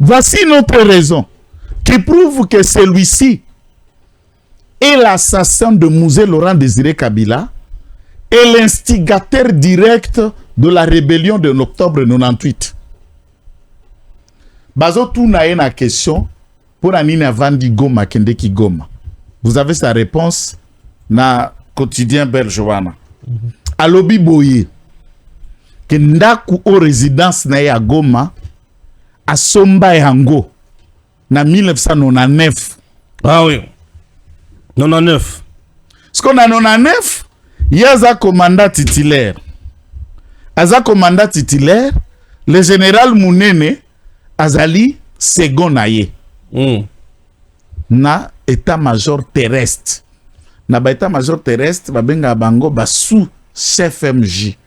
Voici notre raison qui prouve que celui-ci est l'assassin de Mouzé Laurent Désiré Kabila et l'instigateur direct de la rébellion de octobre 98. Bazo tout na une question pour Anina Vandi Goma Kendeki Goma. Vous avez sa réponse na quotidien Belgewana. Alobi Boye que ndaku o résidence na ya Goma a Somba Yango na 1999. Ah oui. 99. Ce qu'on a 99, il y a un commandant titulaire. Aza commandant titulaire, le général Mounene Azali second naye. Na état-major terrestre. Na ba état-major terrestre, ba benga bango ba sous chef MJ.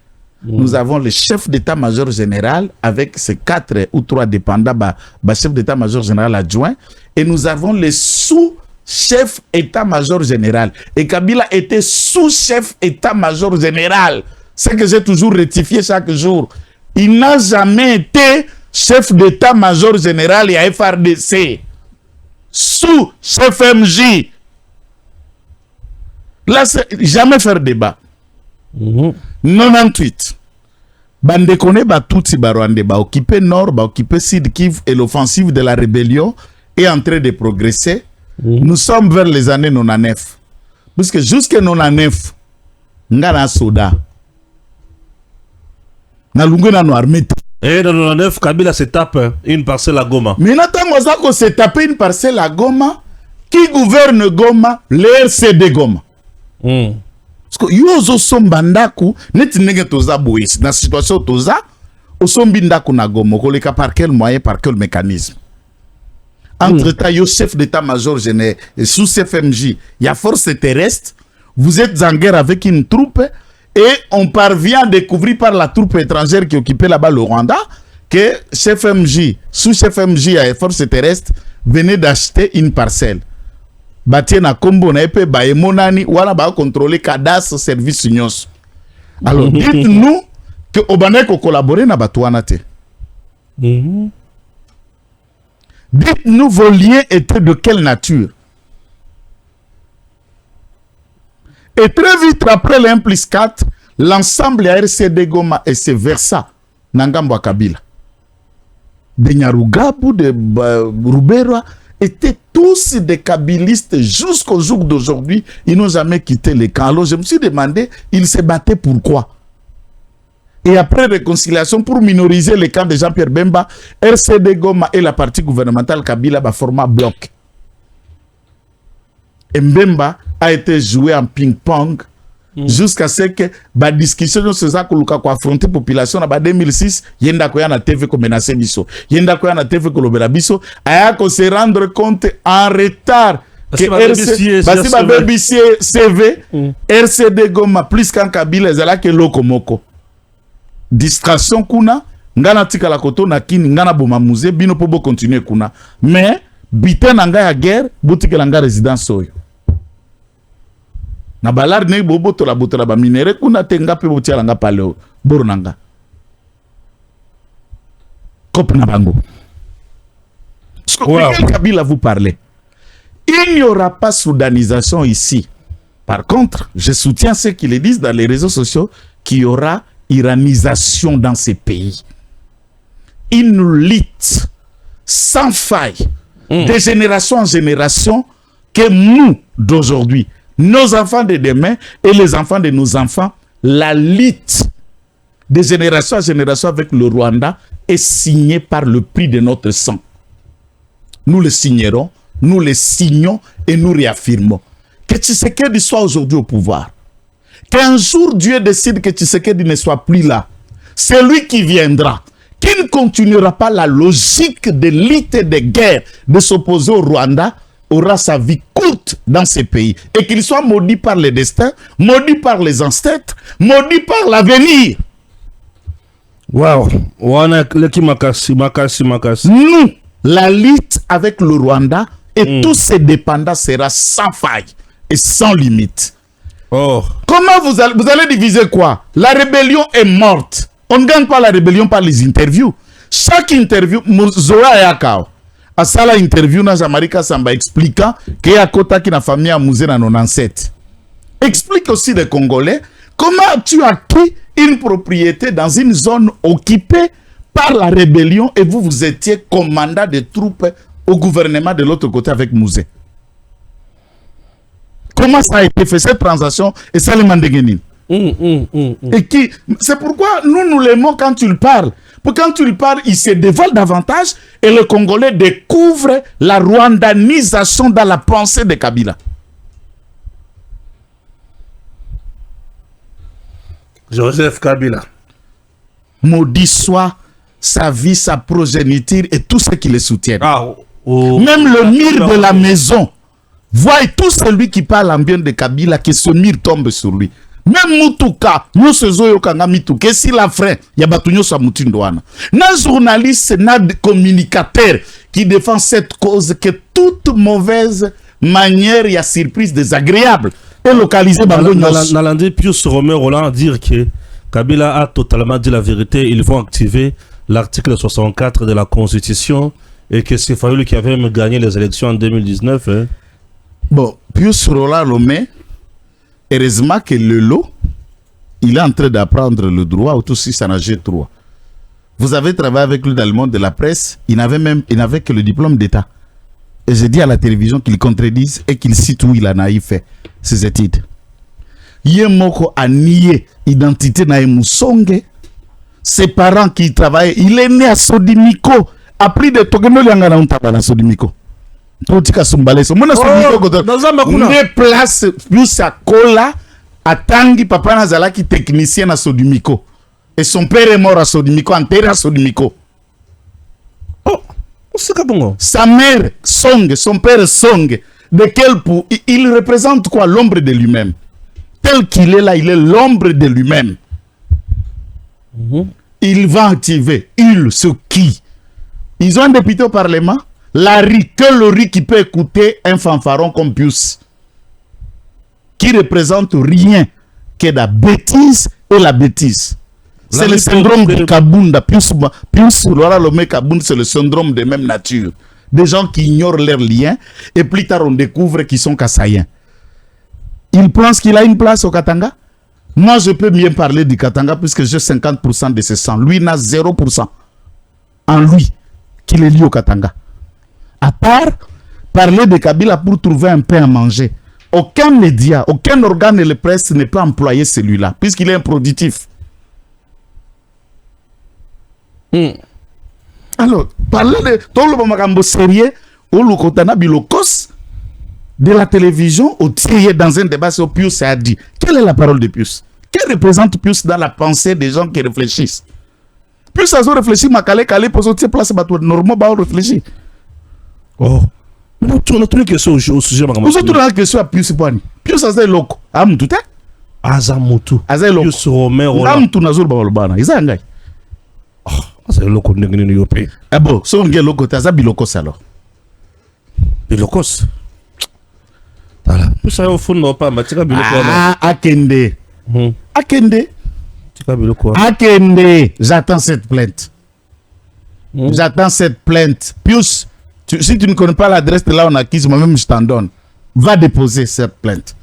Nous avons le chef d'état-major général avec ses 4 ou 3 dépendants, ba chef d'état-major général adjoint, et nous avons les sous-chef état-major général. Et Kabila était sous-chef état-major général. C'est que j'ai toujours rectifié chaque jour. Il n'a jamais été chef d'état-major général et à FRDC. Sous-chef MJ. Là, c'est jamais faire débat. 98. Bande kone ba touti ba Rwanda ba occupé nord, ba occupé sud Kivu et l'offensive de la rébellion est en train de progresser. Nous sommes vers les années 99. Puisque jusqu'à 99, ngana soda. Na lunguna no armée. Et dans 99, Kabila se tape une parcelle à Goma. Mais n'attends pas se tape une parcelle à Goma. Qui gouverne Goma? Le RCD Goma. Parce que yozo sombandaku neti nenge toza bois na situation toza osombi ndaku na Goma koleka par quel moyen, par quel mécanisme. Entre temps yo chef d'état-major général sous CFMJ, il y a force terrestre, vous êtes en guerre avec une troupe et on parvient à découvrir par la troupe étrangère qui occupait là-bas le Rwanda que CFMJ, sous CFMJ et force terrestre venait d'acheter une parcelle. Batie na kombo na epe ba emonani wala ba contrôler cadastre service nyos. Alors dites-nous que Obaneko collaborer na batouana te. Dites-nous vos liens étaient de quelle nature. Et très vite après le 1+4, l'ensemble de RCD Goma et se versa Nangambo à Kabila. De Nyarugabu, de Rubera étaient tous des kabilistes jusqu'au jour d'aujourd'hui. Ils n'ont jamais quitté les camps. Alors je me suis demandé, ils se battaient pourquoi? Et après réconciliation, pour minoriser les camps de Jean-Pierre Bemba, RCD Goma et la partie gouvernementale Kabila va former bloc. Et Mbemba a été joué en ping-pong jusqu'à ce que la discussion se soit affronter la population en 2006. Yenda koya na TV ko menacer biso. Yenda koya na TV ko lobela biso. Aya ko se rendre compte en retard que RCD CV, RCD Goma plus qu'en Kabila ezala ke lokomoko. Distraction kuna ngana tika la koto na kini ngana boma musée bino pobo continuer kuna. Mais bité nanga ya guerre boutique langa résidence oyo. Na balar ne bobo to la botola ba minere kuna tenga pe botia langa paleo bornanga. Kop na bango. Quel Kabila vous parlez? Il n'y aura pas soudanisation ici. Par contre, je soutiens ceux qui le disent dans les réseaux sociaux qu'il y aura iranisation dans ces pays. Une lutte sans faille, de génération en génération, que nous, d'aujourd'hui, nos enfants de demain et les enfants de nos enfants, la lutte de génération en génération avec le Rwanda est signée par le prix de notre sang. Nous le signerons, nous le signons et nous réaffirmons. Que Tshisekedi soit aujourd'hui au pouvoir. Qu'un jour Dieu décide que Tshisekedi ne soit plus là. C'est lui qui viendra. Qui ne continuera pas la logique de lutte et de guerre de s'opposer au Rwanda aura sa vie courte dans ces pays. Et qu'il soit maudit par le destin, maudit par les ancêtres, maudit par l'avenir. Wow. Nous, la lutte avec le Rwanda et tous ses dépendants sera sans faille et sans limite. Oh. Comment vous allez diviser quoi? La rébellion est morte. On ne gagne pas la rébellion par les interviews. chaque interview, Zola Yakao, à ça la interview, dans Zamarika Samba expliquant qu'il y a Kota qui n'a famille à Mouzé dans 97. Explique aussi les Congolais comment tu as acquis une propriété dans une zone occupée par la rébellion et vous étiez commandant des troupes au gouvernement de l'autre côté avec Mouzé. Comment ça a été fait cette transaction et ça les Mandéguénine. Et qui, c'est pourquoi nous l'aimons quand tu le parles. Pour quand tu le parles, il se dévoile davantage et le Congolais découvre la rwandanisation dans la pensée de Kabila. Joseph Kabila. Maudit soit sa vie, sa progéniture et tout ce qui le soutiennent. Même le mur de la maison. Voyez tout celui qui parle en bien de Kabila, que ce mur tombe sur lui. Même Mutuka, nous faisons Kanga Mituka, si la frère, il y a Batunyo Samutindouana. Nos journalistes, nos communicateurs qui défendent cette cause, que toute mauvaise manière, il y a surprise désagréable. Et localisé Nalandi Pius Romain Roland dire que Kabila a totalement dit la vérité. Ils vont activer l'article 64 de la Constitution et que c'est Fayoulou qui avait même gagné les élections en 2019. Hein. Bon, Pius Roland Lomé, heureusement que le lot, il est en train d'apprendre le droit, ou tout si ça n'a jamais droit. Vous avez travaillé avec lui dans le monde de la presse, il n'avait que le diplôme d'État. Et j'ai dit à la télévision qu'il contredise et qu'il cite où il en a fait ses études. Yemoko a nié l'identité de Moussongue. Ses parents qui travaillaient, il est né à Sodimiko. Après de Togeno Liangana Untabana Sodimiko. Totika Sumbale. Mona Sodimiko. Ne place plus à Kola, à Tangi, papa Nazalaki, technicien à Sodimiko. Et son père est mort à Sodimiko, enterré à Sodimiko. Sa mère, Song, son père, Song, de quel pour il représente quoi? L'ombre de lui-même. Tel qu'il est là, il est l'ombre de lui-même. Il va activer, il, ce qui. Ils ont un député au Parlement, Larry, que le riz qui peut écouter un fanfaron comme Pius, qui représente rien que la bêtise et la bêtise. C'est le syndrome de Kabunda. Pius Laura Lomé Kabunda, c'est le syndrome de même nature. Des gens qui ignorent leurs liens et plus tard on découvre qu'ils sont kassaïens. Il pense qu'il a une place au Katanga. Moi je peux bien parler du Katanga puisque j'ai 50% de ses sang. Lui n'a 0% en lui qu'il est lié au Katanga. À part parler de Kabila pour trouver un pain à manger. Aucun média, aucun organe de la presse n'est pas employé celui-là puisqu'il est improductif. Alors, parler de tout le monde sérieux ou le Kotana Bilokos de la télévision au tiré dans un débat sur Pius a dit. Quelle est la parole de Pius? Quelle représente Pius dans la pensée des gens qui réfléchissent? Pius a réfléchi, ma calé pour sortir place bateau normal, bah réfléchir. Oh. Mais on a trouvé que c'est au sujet. Vous avez trouvé la question à Pius Poani. Pius a dit loco. Amoutou. Azamutu. Azamutu. Pius Romero. Amoutou Nazul Baolbana. Ils ont gagné. C'est le loco de Yopé. Ah bon, si on est loco, t'as bilokos alors. Bilokos. Voilà. Ça au fond non pas, mais tu as bilokos. Ah, Akende. Akende. Tu as bilokos. Akende. J'attends cette plainte. J'attends cette plainte. Pius, si tu ne connais pas l'adresse de là on acquise, moi-même je t'en donne. Va déposer cette plainte.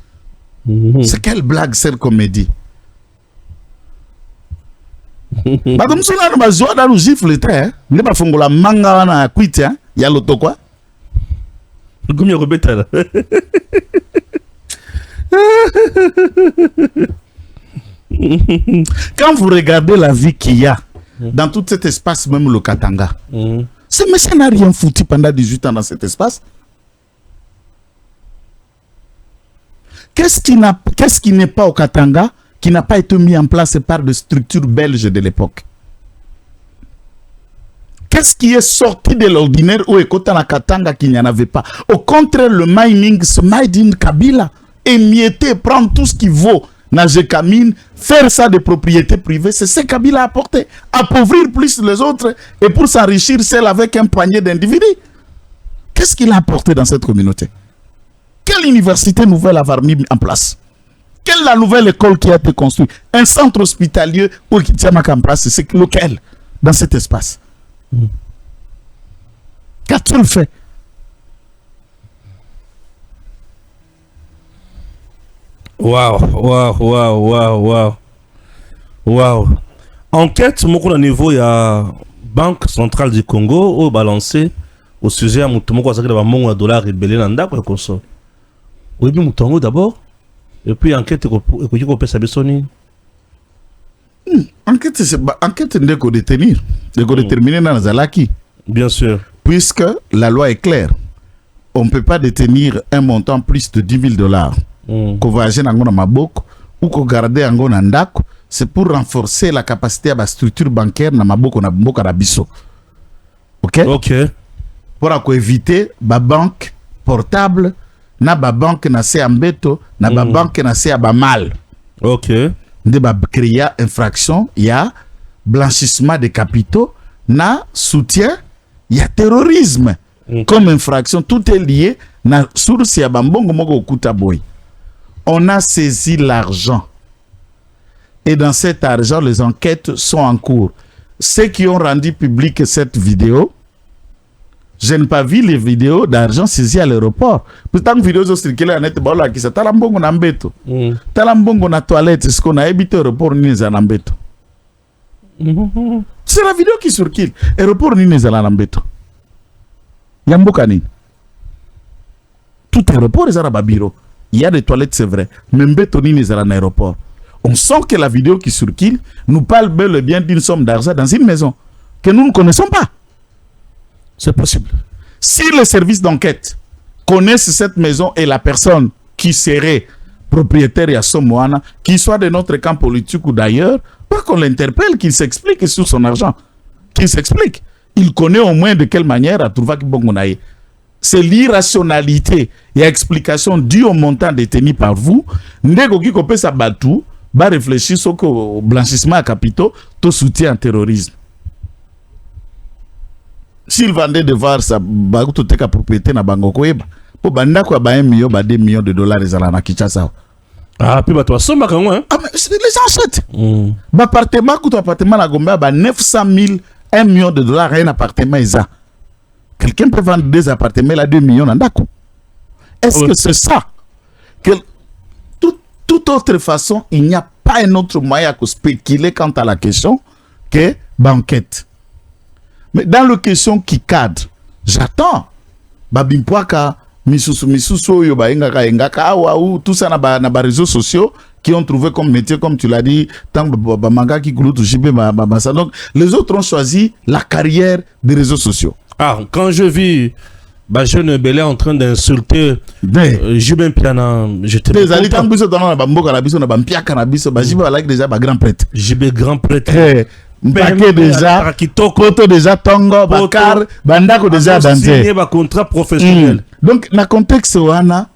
C'est quelle blague cette comédie? Madame Souna no bazoa da luzifle te ne ba fongola manga na kwiti ya loto quoi gumya ko betala. Quand vous regardez la vie qu'il y a dans tout cet espace, même le Katanga, ce monsieur n'a rien foutu pendant 18 ans dans cet espace. Qu'est-ce qui n'est pas au Katanga, qui n'a pas été mis en place par des structures belges de l'époque? Qu'est-ce qui est sorti de l'ordinaire ou écoute à la Katanga qu'il n'y en avait pas? Au contraire, le mining, ce made in Kabila, émietter, prendre tout ce qui vaut, nager camine, faire ça de propriété privée, c'est ce que Kabila a apporté. Appauvrir plus les autres et pour s'enrichir seul avec un poignet d'individus. Qu'est-ce qu'il a apporté dans cette communauté? Quelle université nouvelle avoir mis en place? Quelle est la nouvelle école qui a été construite? Un centre hospitalier ou qui tient en place, c'est lequel dans cet espace? Qu'a-t-il fait? Waouh. Enquête, mon au niveau, il y a Banque centrale du Congo au balancé au sujet à Moutoumoko à $1 dollar rebellé dans le comme ça. Oui, bien Moutongo d'abord. Et puis enquête, et puis ça besoni. Enquête n'est qu'au détenir, de déterminer dans Zalaki. Bien sûr. Puisque la loi est claire. On ne peut pas détenir un montant plus de $10,000. Qu'on va agir dans Maboko ou qu'on garde en Ndako. C'est pour renforcer la capacité de la structure bancaire dans Maboko na Mboka na biso. Ok? Pour éviter la banque portable, na ba banque na se ambeto, na ba banque na se abamal. Ok. De ba créer infraction, il y a blanchissement de capitaux, na soutien, il y a terrorisme. Comme infraction, tout est lié na source ya bambongo moko okuta boy. On a saisi l'argent. Et dans cet argent, les enquêtes sont en cours. Ceux qui ont rendu publique cette vidéo, je n'ai pas vu les vidéos d'argent saisi à l'aéroport. Pourtant, les vidéos sont circulées à net, qui sont talambongo na mbeto. Talambongo na toilette, ce qu'on a évité l'aéroport ni na mbeto. C'est la vidéo qui circule. Aéroport ni na mbeto. Yamboka ni. Tout aéroport est à la bureau. Il y a des toilettes, c'est vrai. Mais mbeto ni na l'aéroport. On sent que la vidéo qui circule nous parle bel et bien d'une somme d'argent dans une maison que nous ne connaissons pas. C'est possible. Si les services d'enquête connaissent cette maison et la personne qui serait propriétaire et à Somoana, qu'il soit de notre camp politique ou d'ailleurs, pas qu'on l'interpelle, qu'il s'explique sur son argent. Qu'il s'explique. Il connaît au moins de quelle manière à trouver qu'il bongonaye. C'est l'irrationalité et explication due au montant détenu par vous. Ndego qui copie sa batou, va réfléchir sur le blanchissement à capitaux, tout soutien au terrorisme. S'il vendait de voir sa propriété na Bangoko, pour bandako ba 1 million, ba 2 millions de dollars na Kinshasa. Ah, puis bah toi, ça m'a quand même. Ah, mais c'est les ancêtres. Appartement, tout appartement na Gombe, ba 900 000, 1 million de dollars, un appartement isa. Quelqu'un peut vendre 2 appartements à 2 millions na Ndako. Est-ce que c'est ça? Toute autre façon, il n'y a pas un autre moyen de spéculer quant à la question que banquette. Mais dans la question qui cadre, j'attends. Babimpoaka, misusu, yoba engaka, ou tout ça na ba réseaux sociaux qui ont trouvé comme métier, comme tu l'as dit, tant manga qui gloutte jibé ça. Donc, les autres ont choisi la carrière des réseaux sociaux. Ah, quand je vis jeune Belé en train d'insulter Jubin Piana, j'étais les alliés tant que dans la bambo cannabis, on a bampia cannabis, Jibé like déjà grand prêtre. Jibé grand prêtre. Baké déjà, Koto déjà Tongo, Bakar, Bandako déjà dansé. Un contrat professionnel. Donc, dans le contexte Wana,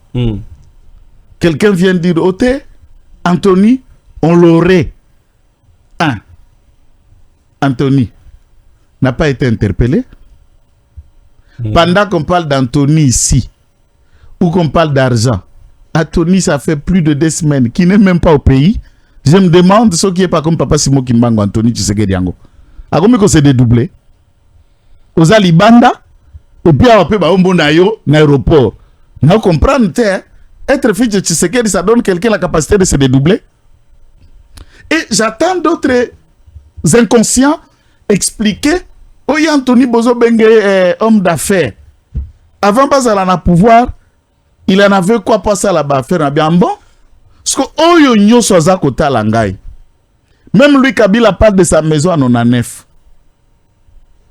quelqu'un vient dire, Oté, Anthony, on l'aurait. Anthony n'a pas été interpellé. Pendant qu'on parle d'Anthony ici, ou qu'on parle d'argent, Anthony, ça fait plus de 2 semaines qu'il n'est même pas au pays. Je me demande ce qui est pas comme Papa Simo Kimbango, Anthony Tshisekedi Yango. A combien qu'on s'est dédoublé? Aux Alibanda, et puis on peut nayo l'aéroport. Nous comprenons, être fils de Tshisekedi, ça donne quelqu'un la capacité de se dédoubler. Et j'attends d'autres inconscients expliquer. Oui, Anthony Bozo Bengue est homme d'affaires. Avant pas à la pouvoir, il en avait quoi passer à la affaire bien bon. Parce que Oyo Nyo Soza Kota Langai. Même lui, Kabila parle de sa maison à 99.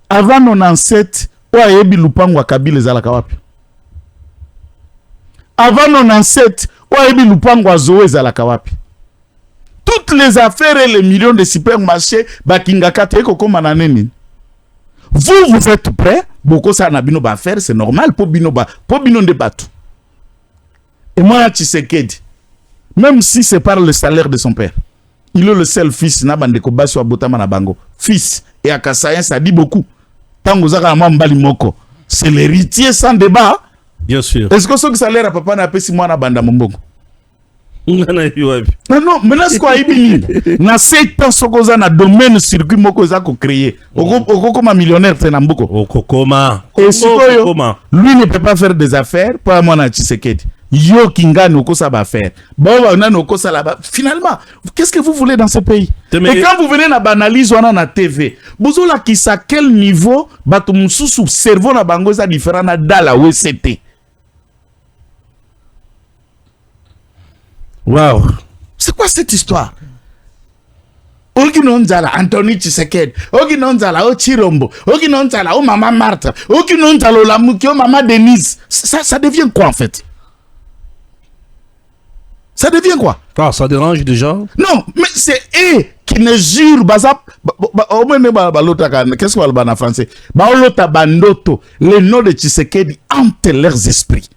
Avant 97, Oyebi Lupango Kabila Zalaka wapi. Avant 97, Oyebi Lupango Zoé Zalaka wapi. Toutes les affaires et les millions de supermarchés, Bakingaka Teko Komananeni. Vous êtes prêts? Beaucoup ça n'a bino ba faire, c'est normal pour bino de bateau. Et moi, Tshisekedi, même si c'est par le salaire de son père, il est le seul fils na bandeko baso abotama na bango. Fils et à Kasayen, ça dit beaucoup. Tango zaka mambali moko, c'est l'héritier sans débat. Bien sûr. Est-ce que ce salaire à papa n'a pas si moi na banda mombongo? Non, non, maintenant ce qu'on a dit, na 7 ans, ce qu'on a dans domaine circuit, moko za ko créer. Oko comme millionnaire, c'est Nambuko. Oko koma. Et lui ne peut pas faire des affaires, pas moi na Tshisekedi. Yo Kinga n'oko ça va faire. Bon, on a n'oko ça là-bas. Finalement, qu'est-ce que vous voulez dans ce pays? Et quand vous venez na banalise, on a na TV. Bozola qui sa quel niveau, bato mususu cerveau na bango za différent na dala OCT. Wow. C'est quoi cette histoire? Ogi nonzala Anthony Tshisekedi, Ogi nonzala o Chirombo, Ogi nonzala o Maman Martha, Ogi nonzala o Lamuki, o Maman Denise. Ça devient quoi en fait? Ça devient quoi? Ah, ça dérange déjà? Non, mais c'est eux qui ne jurent pas. Qu'est-ce qu'on va en français? Le nom de Tshisekedi hante leurs esprits.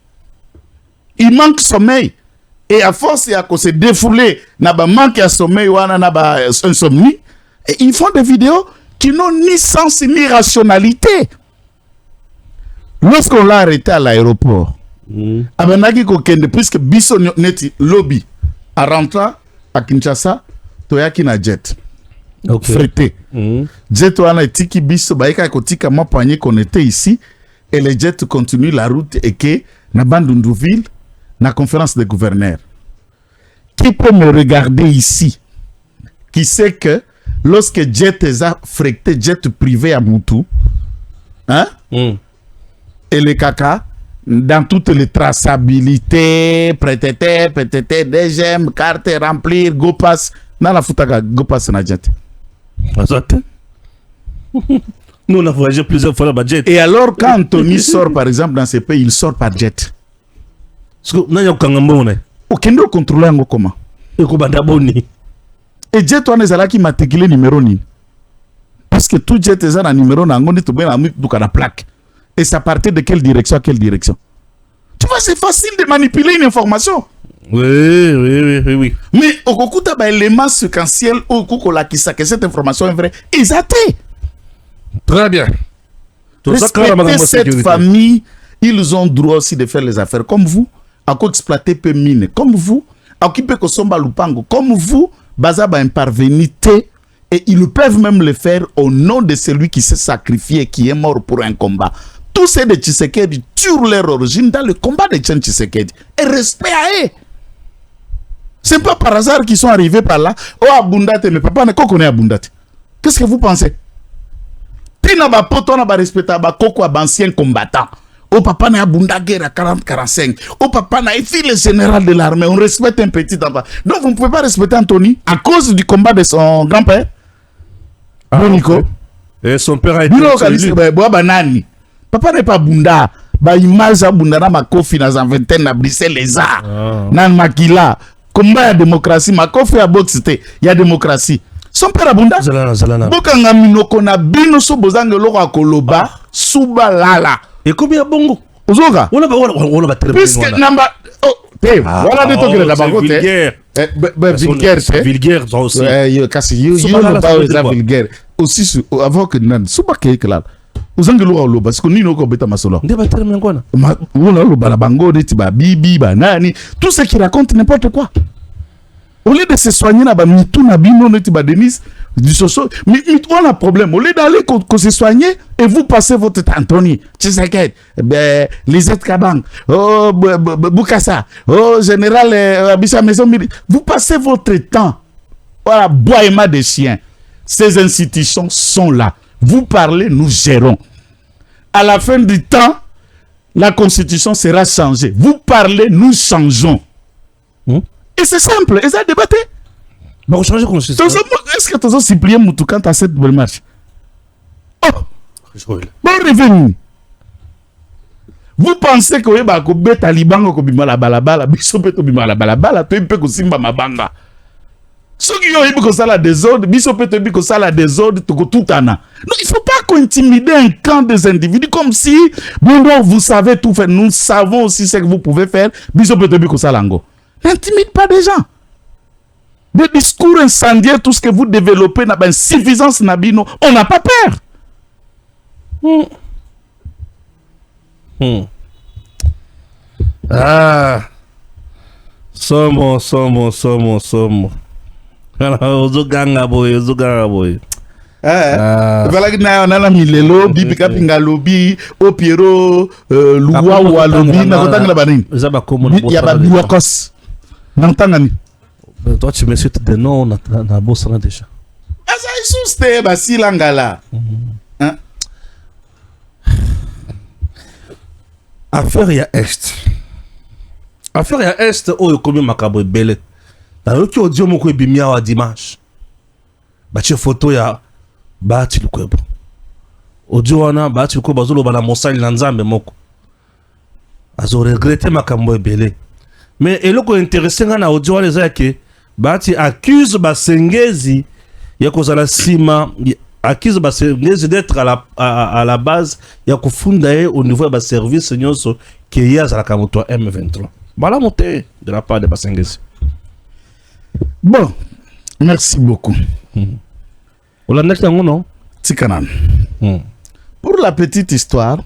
Il manque sommeil. Et à force, il y a qu'on se défouler, n'a pas manqué à sommeil ou n'a pas insomnie. Et ils font des vidéos qui n'ont ni sens ni rationalité. Lorsqu'on l'a arrêté à l'aéroport, puisque biso neti lobby à rentrant à Kinshasa, toyaki na jet. Frété. Jet wana etiki biso baika kotika ma panier qu'on était ici et le jet continue la route et que na Bandundouville na conférence des gouverneurs. Qui peut me regarder ici? Qui sait que lorsque jet a frété jet privé à Moutou, hein? Et le caca dans toutes les traçabilités, prêter, DGM, carte remplir, go pass, dans la foutaga, go pass na jet. Nous on a voyagé plusieurs fois dans jet. Et alors quand Anthony sort par exemple dans ces pays, il sort par jet. Aucun contrôle en comment. Et jet on est là qui m'a tequilé numéro ni. Parce que tout jet est un numéro n'a ngoni to bien la plaque. Et ça partait de quelle direction à quelle direction? Tu vois, c'est facile de manipuler une information. Oui. Mais au cours d'un élément séquentiel, au cours de que cette information est vraie, ils attaquent. Très bien. Respectez cette famille, ils ont droit aussi de faire les affaires comme vous, à quoi exploiter peu mine, comme vous, à occuper que somba lupango, comme vous, bazaba imparvenité, et ils peuvent même le faire au nom de celui qui s'est sacrifié, qui est mort pour un combat. Tous ces de Tshisekedi tuent leur origine dans le combat de Tshisekedi. Et respect à eux. C'est pas par hasard qu'ils sont arrivés par là. Oh, Abundate, mais papa ne connaît Abundate. Qu'est-ce que vous pensez? Tina ba poto na ba respecta ba koko ancien combattant. Oh, papa n'a Abunda guerre à 40-45. Oh, papa n'a été le général de l'armée. On respecte un petit enfant. Donc, vous ne pouvez pas respecter Anthony à cause du combat de son grand-père. Nico. Et son père a été. Papa n'est pas Bunda. Ba image à Bunda na makofi na vingtaine na Bruxelles les arts. Nan makila. Combat ya démocratie. Makofi à boxe il y a démocratie. Son père Bunda. Bokanga minoko na bino so bozange loko akoloba suba lala. Et combien bongo? Ozoga. On va très bien. Puisque namba voilà des trucs là-bas. Vulgaire, c'est vulgaire aussi. Vulgaire. Aussi avant que nan suba ke là. Uzange loko loba parce que ni noko beta masolo. Ndeba terme ngona. Wona loba la bango de tiba bibi banani, tout ce qui raconte n'importe quoi. Au lieu de se soigner na ba mitou na bino ne tiba Denise du soso, mais on a problème. Au lieu d'aller se soigner et vous passez votre Anthony, Tshisekedi, Lisette Kabang, oh Bukasa, oh général Abissa Maison Midi, vous passez votre temps. Voilà, boiement des chiens. Ces institutions sont là. Vous parlez, nous gérons. À la fin du temps, la constitution sera changée. Vous parlez, nous changeons. Et c'est simple. Et ça débatté. Bon, changer la constitution. Est-ce que tu as supplié Moutoukan à cette belle marche? Oh! Bon revenu. Vous pensez que vous avez Taliban ko bimala balabala, bisope to bimala balabala, to impe ko simba mabanga. Ceux qui ont eu que ça la désordre, bisope to bi ko ça la désordre, to ko tutana. Non, il faut pas intimider un camp des individus comme si bon vous savez tout faire. Nous savons aussi ce que vous pouvez faire. Bisope to bi ko ça lango. N'intimide pas des gens. Des discours incendiaires, tout ce que vous développez n'a pas une suffisance nabino, on n'a pas peur. Ah, Somo. Ozoganga boy. Voilà que on a mis les lobbies, Pikapinga lobby, Opiero, Luwa ou lobby, na kotanga la banin. Il y a pas de Wakos. N'entangani. Toi, tu me cites des noms na bossana déjà. Ah, ça est sousté, bah si l'angala. Affaire ya Est. Affaire ya Est, oh, comme makabo belé. Na yoki audio moko ebimia wa dimanche. Bache photo ya Bahati Lukwebo. Audio wana Bahati Lukwebo azoloba na mosali na Nzambe moko. Azo regretter makambo ebele. Mais eloko intéressant na audio wana eza ke Bahati accuse Basengezi ya kozala sima, accuse Basengezi d'être à la base ya kufunda ye au niveau ya service nyonso ke ya za la kamoto M23. Voilà monté de la part de Basengezi. Bon, merci beaucoup. Non? Tikanan. Pour la petite histoire,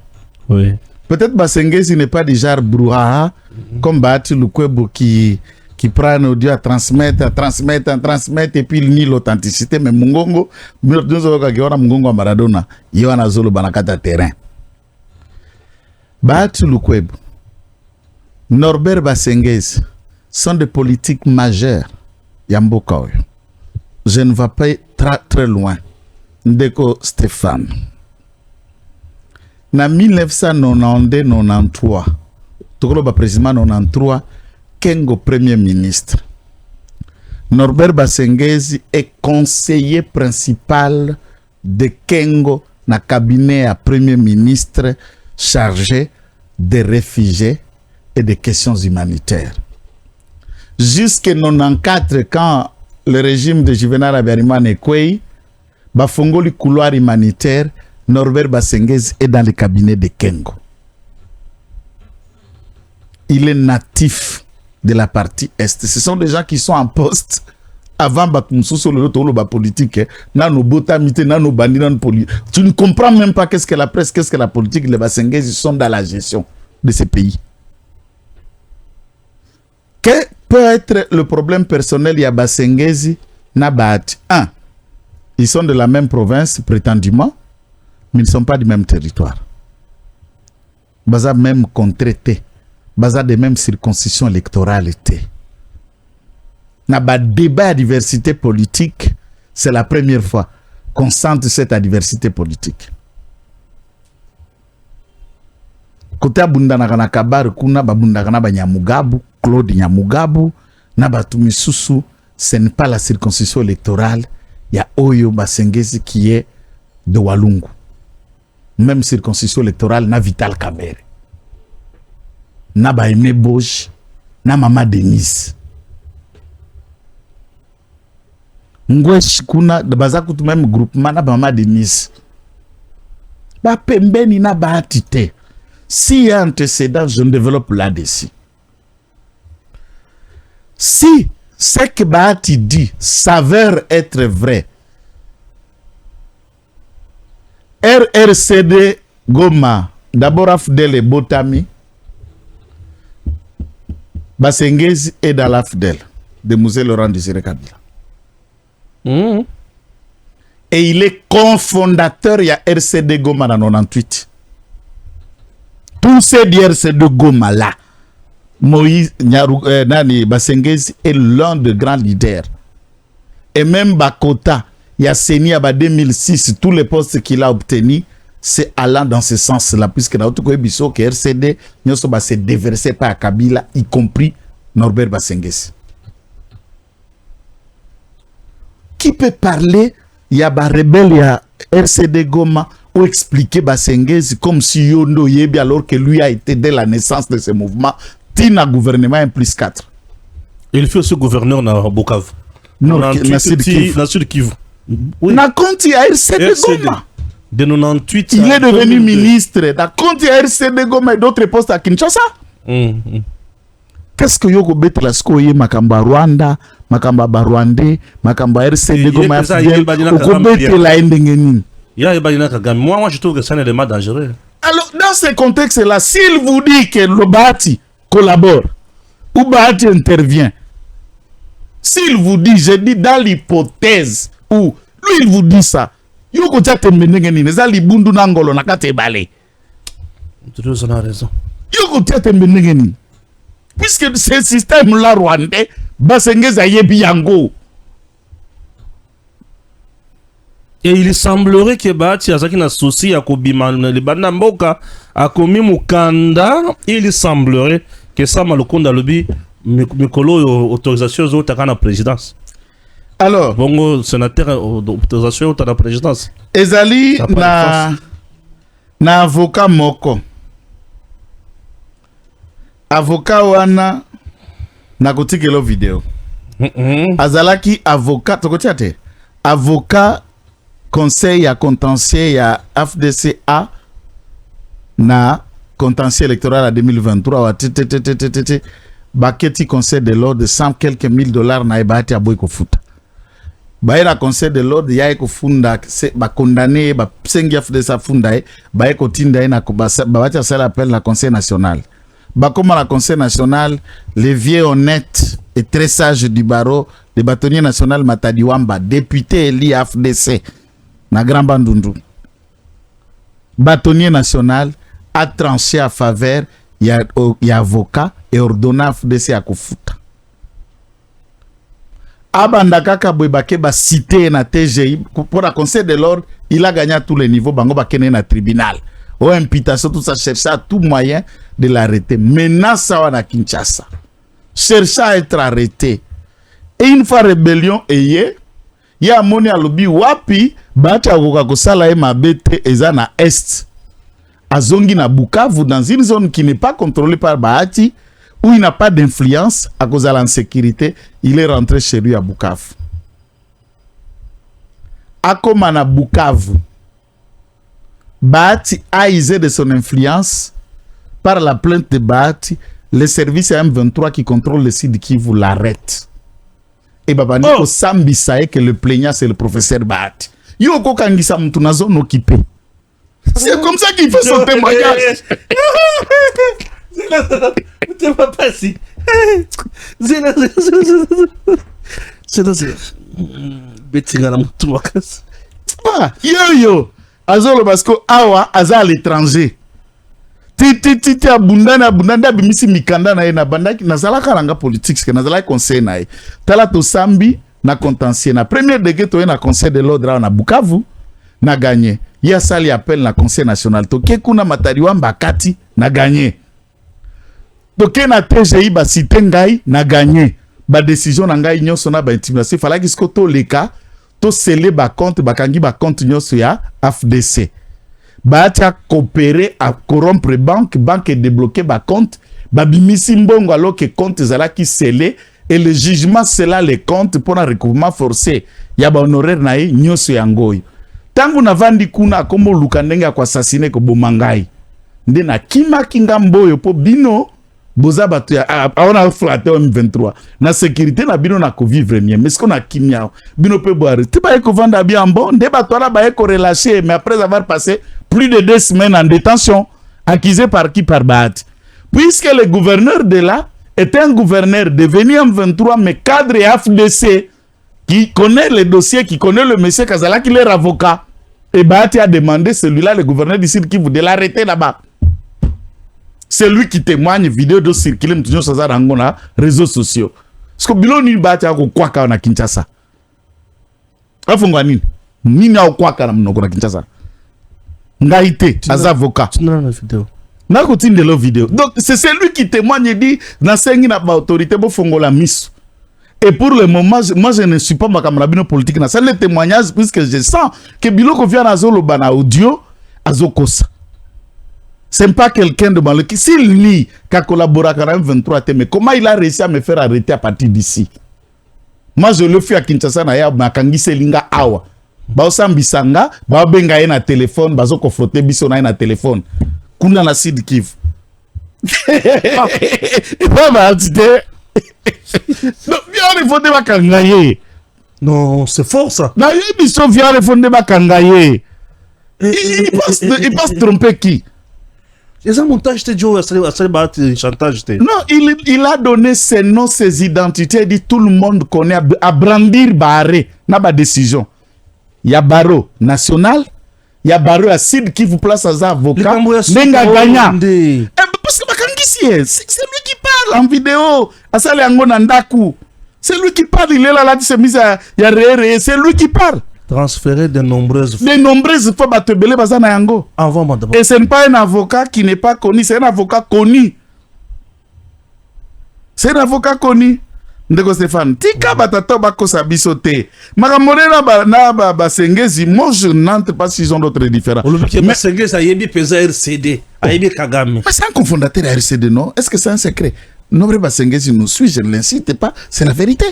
oui. Peut-être Basengezi n'est pas du genre brouhaha comme Bahati Lukwebo qui prend un audio à transmettre et puis il nie l'authenticité. Mais Mungongo, Mungongo Maradona, Yohana Zolo Banakata terrain. Bahati Lukwebo, Norbert Basengezi sont des politiques majeures. Yamboka. Je ne vais pas très loin. Ndeko Stéphane. Na 1992-93, Tokoloba président 93, Kengo premier ministre. Norbert Basengezi est conseiller principal de Kengo na cabinet à premier ministre chargé des réfugiés et des questions humanitaires. Jusqu'en 94, quand le régime de Juvenal Habyarimana Ekweyi bafongoli couloir humanitaire, Norbert Basengezi est dans le cabinet de Kengo. Il est natif de la partie Est. Ce sont des gens qui sont en poste avant Batumsuso le politique. Tu ne comprends même pas qu'est-ce que la presse, qu'est-ce que la politique. Les Basengezi sont dans la gestion de ces pays. Quel peut être le problème personnel ya Basengezi na Bahati? 1. Ils sont de la même province, prétendument, mais ils ne sont pas du même territoire. Baza même contré, baza des mêmes circonscriptions électorales. Na ba débat à diversité politique, c'est la première fois qu'on sente cette diversité politique. Côté abundana na kabar kuna babundana na Nyamugabu, Claude Nyamugabu, na Batumisusu, ce n'est pas la circonscription électorale. Il y a Oyo Basengezi qui est de Walungu. Même circonscription électorale, na Vital Kamerhe. Na Baime Boj, na Mama Denise. Ngwesh kuna, de bazakutu même groupement, na Mama Denise. Ba pembeni na Bahati te. S'il y a antécédent, je ne développe là-dessus. Si ce que Bahati dit s'avère être vrai, RRCD Goma, d'abord Afdel et Botami, Basengezi est dans l'Afdel de Musée Laurent Désiré Kabila. Et il est cofondateur, il y a RCD Goma dans 98. Tous ces RCD Goma là, Moïse Nani Basengezi est l'un des grands leaders. Et même Bakota, il y a Seni à 2006, tous les postes qu'il a obtenus, c'est allant dans ce sens-là, puisque dans tout cas, que RCD s'est déversé par Kabila, y compris Norbert Basengezi. Qui peut parler, il y a des rebelles, il y a RCD Goma, ou expliquer Basengezi comme si Yondo Yebi, alors que lui a été dès la naissance de ce mouvement, Tina gouvernement 1+4. Il fait ce gouverneur dans Bukavu. Non, dans Sud Kivu. Oui. Na compte ya RCD Goma. De 98. Il est devenu ministre. Na compte ya RCD Goma et d'autres postes à Kinshasa. Qu'est-ce que yoko bet la skoye makamba Rwanda, makamba Barwandais, makamba RCD Goma oko bet la endengeni. Moi je trouve que ça n'est pas dangereux. Alors dans ce contexte là, s'il vous dit que le Bahati collabore, ou Bahati intervient. S'il vous dit, je dis dans l'hypothèse où lui il vous dit ça, yo ko tete menengeni neza libundu nangolo nakate balé. Tu as raison. Yo ko tete menengeni. Puisque ce système là rwandais basengeza yebi yango. Et il semblerait que Bahati Azaki na souci à Kobima le Banamboka a commis Mukanda. Il semblerait que ça Malokonda lobby Mikolo autorisation aux à la présidence. Alors, bongo sénateur autorisation à la présidence. Ezali na avocat moko. Avocat wana na kotikelo vidéo. Azalaki avocat tokotiate. Avocat conseil à contentieux à FDCA na contentieux électoral à 2023 wa baketi conseil de l'ordre de 100 quelques mille dollars na Bahati aboy ko futa baira conseil de l'ordre ya ko funda ba condamné ba sengi FDCA funda ba ko tinda na ko ba Bahati sala appel la conseil national ba comme la conseil national les vieux honnêtes et très sages du barreau le bâtonnier national Matadi Wamba député élu FDC na Grand Bandundu. Bâtonnier national a tranché à faveur ya avocat et ordonna FDC à kofuta. Abandaka kabwebake ba cité na TGI pour la conseil de l'ordre, il a gagné à tous les niveaux bango bakene na tribunal. Au imputation tout ça chercher à tout moyen de l'arrêter. Maintenant ça va na Kinshasa. Chercher à être arrêté. Et une fois rébellion ayé ya moni alobi wapi Bahati akoka kosala e mabete eza na est azongi na Bukavu dans une zone qui n'est pas contrôlée par Bahati où il n'a pas d'influence à cause de l'insécurité. Il est rentré chez lui à Bukavu. Akoma na Bukavu, Bahati a usé de son influence par la plainte de Bahati. Les services M23 qui contrôlent le site qui vous l'arrêtent. Et babani ko sambisa que le plaignant c'est le professeur Bahati. Yo ko kangisa mtu na zone occupée. C'est comme ça qu'il fait son témoignage. C'est pas passé. C'est Betinga na mtu wakasi. Yo azolo parce que awa aza à l'étranger. Titi abundana bimisi mikanda na na bandaki na zala kalanga politique na zala conseil na tala to sambi na contentieux na premier degré to na conseil de l'ordre na Bukavu na gagné ya sali appel na conseil national to ke kuna Matadi Wamba kati na gagné to ke na TGI ba cité ngai na gagné ba décision na ngai nyonso na ba intimidation fala kisko to leka to sceller ba compte ba kangi ba compte nyonso ya FDC. Bahati a coopéré à corrompre banque est débloqué ba compte ba bimisi mbongo alors que compte zala qui scellé et le jugement c'est là les comptes pour un recouvrement forcé ya ba honoraire na ye nyoso yangoy tangu na vandi kuna komo lukandenge kwa assassiner ko bomangai nde na kima kinga mboyo po bino boza batu ya aona flatter M23 na sécurité na bino na ko vivre mieux mais ce qu'on a kimia bino pe boire te ba ko vanda bien bon nde batu la ba ko relâcher mais après avoir passé plus de 2 semaines en détention, accusé par qui? Par Bahati. Puisque le gouverneur de là était un gouverneur devenu M23, mais cadre et FDC, qui connaît les dossiers, qui connaît le monsieur Kazala, qui est avocat. Et Bahati a demandé celui-là, le gouverneur d'ici, qui voulait l'arrêter là-bas. C'est lui qui témoigne, vidéo de circuler, sur les réseaux sociaux. Parce que Biloni Bahati a quoi qu'on a Kinshasa. Afungwani, ni a quoi qu'on a Kinshasa. Ngaïté, as avocat. Na continue de la vidéo. Donc c'est celui qui témoigne et dit na sengi na ba autorité bo fongola miso. Et pour le moment moi je ne suis pas ma camarade politique na c'est le témoignage puisque je sens que Biloko vient à zolo bana audio azokosa. C'est pas quelqu'un de mal qui s'il lit qu'a collaboré avec M23 mais comment il a réussi à me faire arrêter à partir d'ici. Moi je le fais à Kinshasa na ya makangi selinga awa. Ba osambisanga ba benga ye na téléphone bazo ko frotter biso na téléphone kuna na Sud Kivu pas Bahati non bien refondé bakangaye non c'est fort ça na biso vient refondé bakangaye il passe tromper qui Les montage, c'était chantage. Non, il a donné ses noms, ses identités, il dit tout le monde connaît, à brandir Barré, n'a pas décision. Il y a Baro national, il y a Baro à Sid qui vous place à avocat. Nenga gagnant. Parce que c'est lui qui parle en vidéo. C'est lui qui parle, il est là, il s'est mis à c'est lui qui parle. Transférer de nombreuses fois. De nombreuses fois, et ce n'est pas un avocat qui n'est pas connu, c'est un avocat connu. C'est un avocat connu. Ndeko Stéphane, tika batata bakosa bisote. Makamorena na basengezi, moi je n'entre pas s'ils ont d'autres différents. Mais Sengezi a yebi pesa RCD, a yebi Kagame. Mais c'est un cofondateur RCD, non? Est-ce que c'est un secret? Nobre Basengezi nous suit, je ne l'incite pas, c'est la vérité.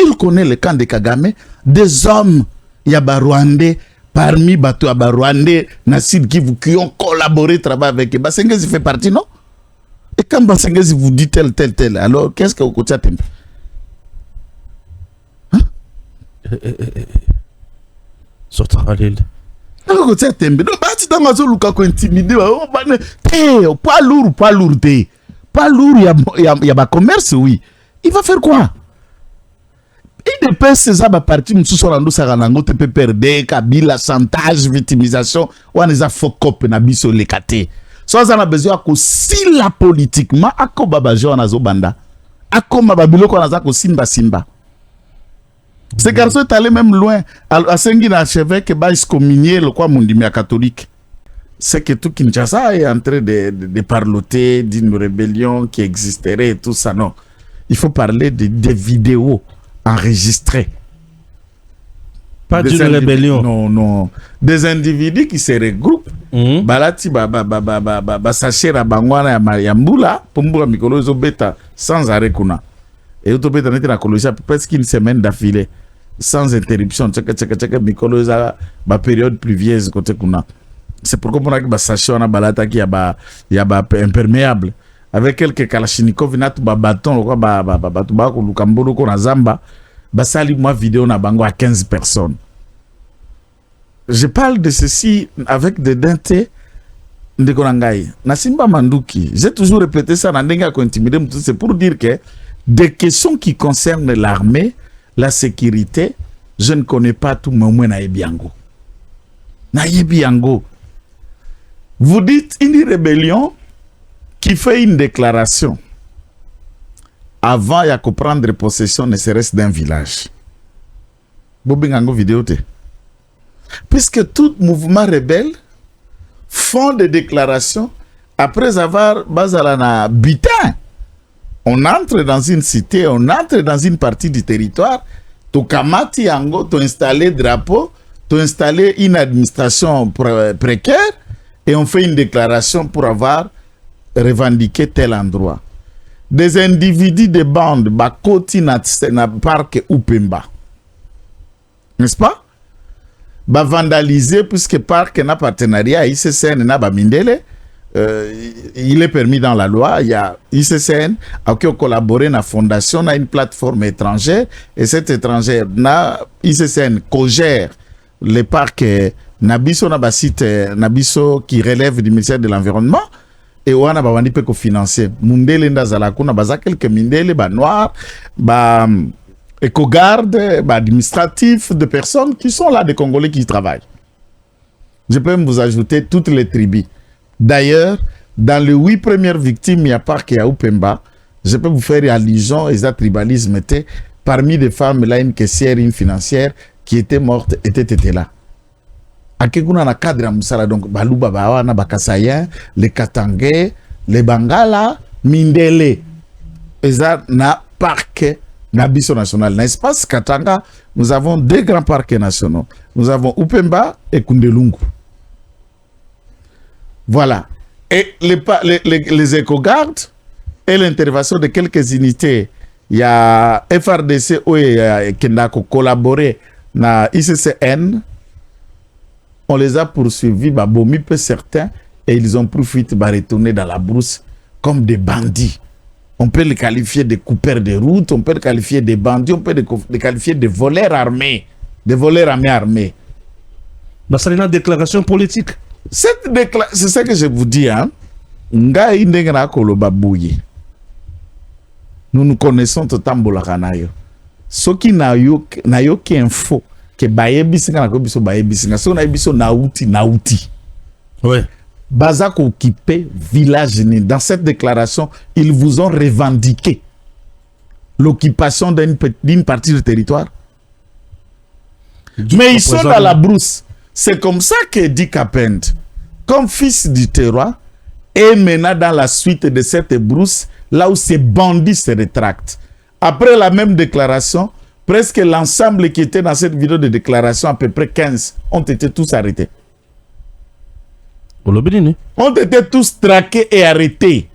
Il connaît le camp de Kagame, des hommes, il y a Rwandais, parmi Bato Rwandais, Nassid Kivu, qui ont collaboré, travaillé avec Basengezi fait partie, non? Et quand Basengezi vous dit tel, alors qu'est-ce que vous côté sortant à l'île. Poids lourd, il y a commerce, oui. Il va faire quoi? Il dépêche ces parties, nous sommes en PPRD, Kabila, chantage, victimisation, on les a focop, nabiso les kate. Soit on a besoin que si la politiquement, ako babajo na zobanda, ako mababilo ko na ko simba. Ce garçon est allé même loin. À Senghina archevêque, il se communier le quoi mondimia catholique. C'est que tout Kinshasa est en train de parloter d'une rébellion qui existerait et tout ça. Non. Il faut parler des vidéos enregistrées. Pas d'une rébellion. Non. Des individus qui se regroupent. Balati sachera bangwana ya mbula, pombula mikolo zo beta sans arrêt kuna. Et autobeta n'était na colonia presque une semaine d'affilée. Sans interruption, mikolo za ba période pluvieuse côté kuna. C'est pourquoi on a que sachet on a balata qui y a imperméable avec quelques kalachnikov na tout bâton quoi ba ko lukambolo ko na zamba basali moi vidéo na bango à 15 personnes. Je parle de ceci avec des dentés de Konangai. Nasimba Manduki, j'ai toujours répété ça dans Nenga ko intimider, c'est pour dire que des questions qui concernent l'armée, la sécurité, je ne connais pas tout, mais au moins Naebiango. Vous dites une rébellion qui fait une déclaration avant de prendre possession ne serait-ce d'un village. Bobingango vidéo te. Puisque tout mouvement rebelle font des déclarations après avoir bazalana butin. On entre dans une cité, on entre dans une partie du territoire, tu kamati yango, tu installé drapeau, tu installé une administration précaire et on fait une déclaration pour avoir revendiqué tel endroit. Des individus de bandes, bakoti na parc Upemba. N'est-ce pas? Ba vandaliser puisque parc na partenariat ICCN na ba mindele. Il est permis dans la loi. Il y a ICCN qui a collaboré dans la fondation, dans une plateforme étrangère, et cette étrangère, ICCN, co-gère les parcs Nabiso Nabasite, Nabiso qui relève du ministère de l'Environnement, et on a bandi peut financer. Mundele Ndazalakuna, baza quelques mindele, ba noirs, ba éco-garde, ba administratifs, de personnes qui sont là, des Congolais qui travaillent. Je peux même vous ajouter toutes les tribus. D'ailleurs, dans les 8 premières victimes, il y a pas qu'il y a Upemba. Je peux vous faire allusion et ça tribalisme était parmi les femmes là une caissière, une financière qui était morte était là. Akekuna na cadre musala donc baluba bawa na bakasayen, les Katangais, les Bangala, Mindele. Et ça na parc Nabiso national. Dans l'espace Katanga, nous avons 2 grands parcs nationaux. Nous avons Upemba et Kundelungu. Voilà. Et les éco-gardes et l'intervention de quelques unités. Il y a FRDC qui a collaboré na ICCN. On les a poursuivis, bomi peu certains, et ils ont profité de retourner dans la brousse comme des bandits. On peut les qualifier de coupeurs de route, on peut les qualifier de bandits, on peut les qualifier de voleurs armés. De voleurs armés. C'est une déclaration politique. C'est ce que je vous dis. Hein? ngai ndenge na koloba boye. Nous nous connaissons totambolaka na yo. Soki na yo ki info ke bayebisinga na ko biso bayebisinga. So na biso nauti. Ouais. Bazak occupé village ni. Dans cette déclaration, ils vous ont revendiqué l'occupation d'une partie du territoire. Mais ils sont dans la brousse. C'est comme ça que dit Kapend, comme fils du terroir, est maintenant dans la suite de cette brousse, là où ces bandits se rétractent. Après la même déclaration, presque l'ensemble qui était dans cette vidéo de déclaration, à peu près 15, ont été tous arrêtés. Ont été tous traqués et arrêtés.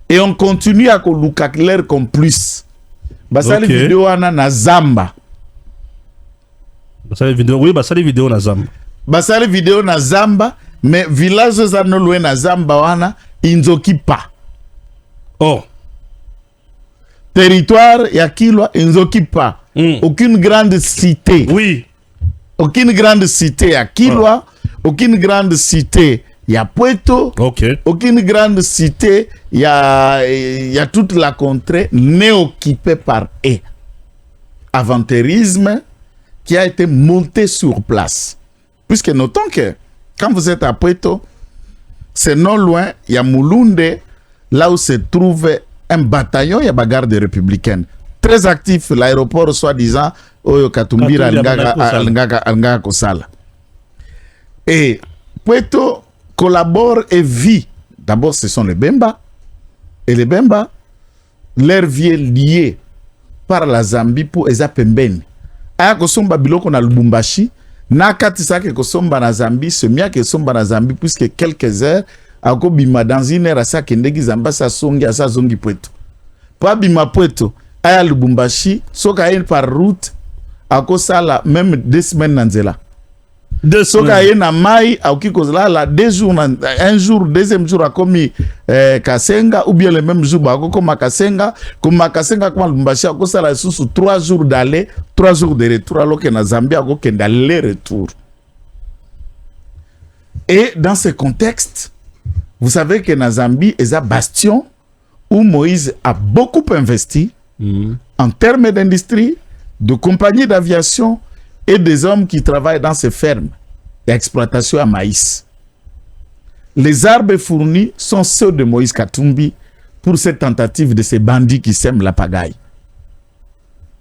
Et on continue à koluka clair comme plus. Basali vidéo na Zamba. Basali vidéo na Zamba. Basali vidéo na Zamba, mais village zano loin na Zamba wana inzoki pa. Oh. Territoire ya Kilwa inzoki pa. Aucune grande cité. Oui. Aucune grande cité ya Kilwa. Aucune grande cité, il y a Puerto. Okay. Aucune grande cité, il y a toute la contrée n'est occupée par eux. Aventurisme qui a été monté sur place. Puisque notons que quand vous êtes à Puerto, c'est non loin, il y a Mulunde, là où se trouve un bataillon, il y a bagarre républicaine. Très actif, l'aéroport soi-disant, Oyo Katumbira, Alngaga Kosala. Et Puerto collabore et vit. D'abord, ce sont les Bemba. Et les Bemba, leur vie est liée par la Zambie pour Eza Pembeni. Aya kosomba biloko na Lubumbashi, na katisa ke kosomba na Zambie, semia ke somba na Zambie, puisque quelques heures, ako bima dans une heure, asa kendegi Zamba sa songi, asa zongi Puerto. Pa bima Puerto, aya Lubumbashi, soka yen par route, ako sala même 2 semaines nanzela. Soka yena mai au kiko la 2 jours un jour deuxième jour a commis Kasenga ou bien le même jour ba comme Kasenga comme Lubumbashi a kosa la sous 3 jours d'aller 3 jours de retour alors que na Zambie a ko d'aller retour. Et dans ce contexte, vous savez que na Zambie est un bastion où Moïse a beaucoup investi en termes d'industrie, de compagnies d'aviation et des hommes qui travaillent dans ces fermes d'exploitation à maïs. Les arbres fournis sont ceux de Moïse Katumbi pour cette tentative de ces bandits qui sèment la pagaille.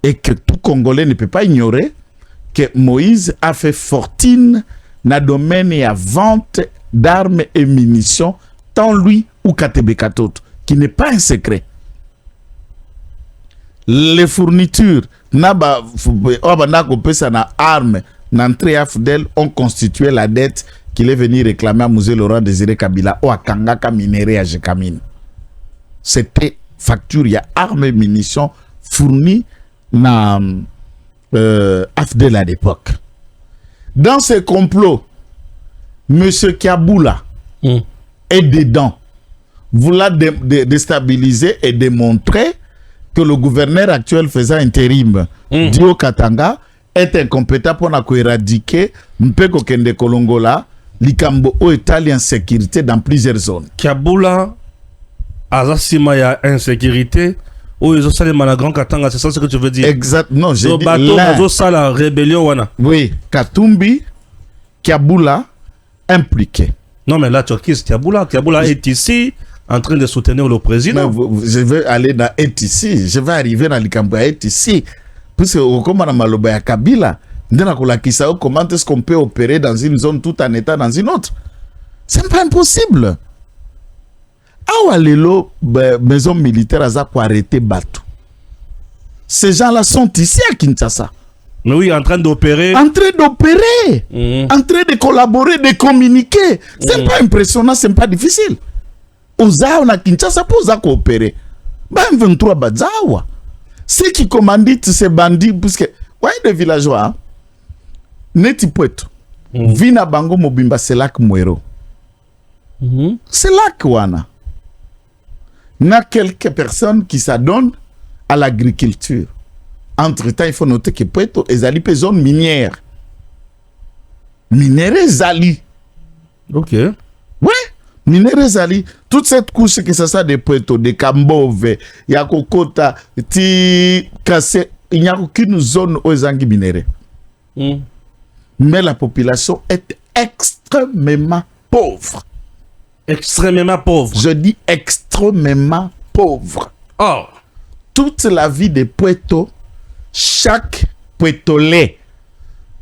Et que tout Congolais ne peut pas ignorer que Moïse a fait fortune dans le domaine et à vente d'armes et munitions, tant lui ou Katebe Katot, qui n'est pas un secret. Les fournitures ont constitué la dette qu'il est venu réclamer à Musée Laurent Désiré Kabila ou à Kangaka Minéré à Jekamine. C'était facture, il y a armes et munitions fournies dans AFDEL à l'époque. Dans ce complot, M. Kaboula est dedans, voulant déstabiliser et démontrer que le gouverneur actuel faisant intérim, Dio Katanga, est incompétent pour éradiquer Mpeko Kende Kolongola, Likambo o Italie en sécurité dans plusieurs zones. Kaboula, Azasima ya insécurité, ou ils ont salé Malagrand Katanga, c'est ça ce que tu veux dire? Exact, non, j'ai dit bateau, la rébellion, wana. Oui, Katumbi, Kaboula, impliqué. Non, mais là, Turquie, Kaboula est ici, en train de soutenir le président. Je vais aller dans ici, je vais arriver dans Likambo ici. Puisque comme on a Maloba Kabila, comment est-ce qu'on peut opérer dans une zone tout en état dans une autre? C'est pas impossible. Awalelo, maison militaire, a arrêté Batou. Ces gens-là sont ici à Kinshasa. Mais oui, en train d'opérer. En train d'opérer. En train de collaborer, de communiquer. C'est pas impressionnant, c'est pas difficile. Oza na Kinshasa pour coopérer. Bah, 23 Bazawa. Ceux qui commanditent ces bandits, puisque, ouais, des villageois, Neti Puerto, Vina Bango Mobimba, c'est là que Mouero. C'est là que Wana. Il y a quelques personnes qui s'adonnent à l'agriculture. Entre-temps, il faut noter que Puerto est une zone minière. Minéré Zali. Ok. Ouais. Minéraux zali, toute cette couche que ce soit des Pweto, des Kambove, Yakokota, Ti Kase, il n'y a aucune zone où ils ont minéraux. Mais la population est extrêmement pauvre. Extrêmement pauvre. Je dis extrêmement pauvre. Oh. Toute la vie des Pweto, chaque Pwetolais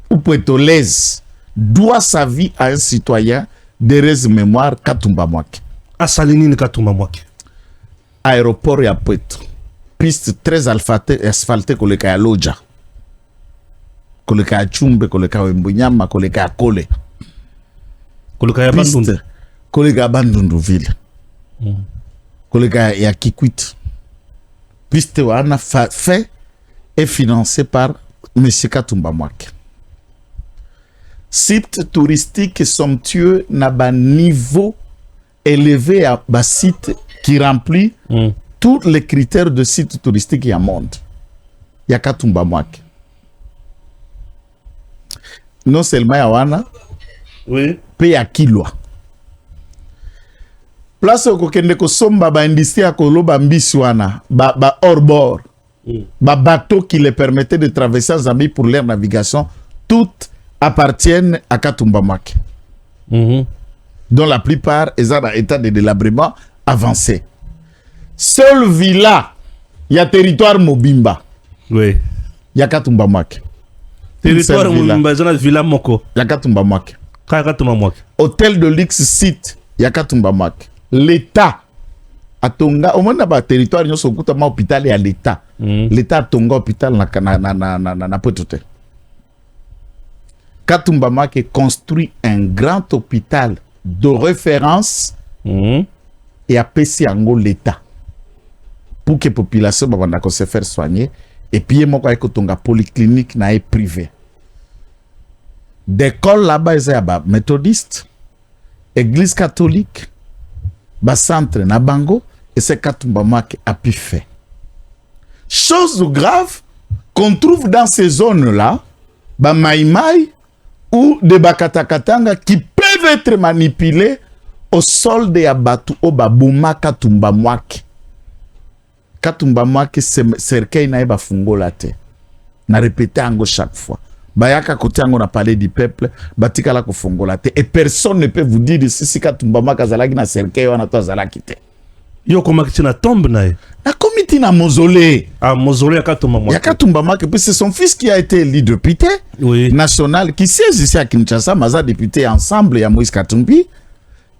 ou Pwetolaise doit sa vie à un citoyen d'heureuse mémoire Katumba Mwake. Asalinini Katumba Mwake. Aéroport ya Pweto. Piste très asphaltée koleka ya Loja. Koleka ya Chumbe, koleka ya Wembunyama, koleka ya Kole. Koleka ya Bandundu. Koleka ya Bandundu ville. Koleka ya Kikwit. Piste wana fait et financé par M. Katumba Mwake. Site touristique somptueux n'a pas niveau élevé à bas site qui remplit tous les critères de site touristique y a monde. Il y a Katumba Mwake. Non seulement Yawana, oui, pe ya Kilwa. Place au kokende ko somba ba industrie ya koloba mbisi wana, ba hors bord. Ba bateau qui les permettait de traverser Zambie pour leur navigation, toutes appartiennent à Katumba Mwake. Dont la plupart sont dans état de délabrement avancé. Seule villa, il y a territoire Mobimba. Oui. Il y a Katumba Mwake. Territoire Mobimba, il y a villa Moko. Il y a Katumba Mwake. Katumba Mwake. Hôtel de luxe site, il y a Katumba Mwake. L'État a Tonga, au moins dans le territoire, il y a un hôpital et à l'État. L'État a Tonga hôpital na Potote. Katumba Mwake construit un grand hôpital de référence et a payé en l'État pour que la population se faire soigner. Et puis, il y a une polyclinique privée. D'école là-bas, il y a méthodiste, église catholique, centre na Bango, et c'est Katumba Mwake a pu faire. Chose grave qu'on trouve dans ces zones-là, Maïmaï ou des Bakatakatanga qui peuvent être manipulés au sol de Abatu ou Babouma Katumba Mwake. Katumba Mwake cercueil na eba fungola te. Na répété ango chaque fois. Bayaka kote ango na parler du peuple, batika la ko fungola te. Et personne ne peut vous dire si Katumba Mwake azalaki na cercueil wana to azalaki te. Yo komaki na tombe na ye. Na komiti na mausolée. Ah, mausolée ya Katumba Mwake. Ya Katumba Mwake, puis c'est son fils qui a été élu député national, qui siège ici à Kinshasa, Maza député ensemble, il y a Moïse Katumbi.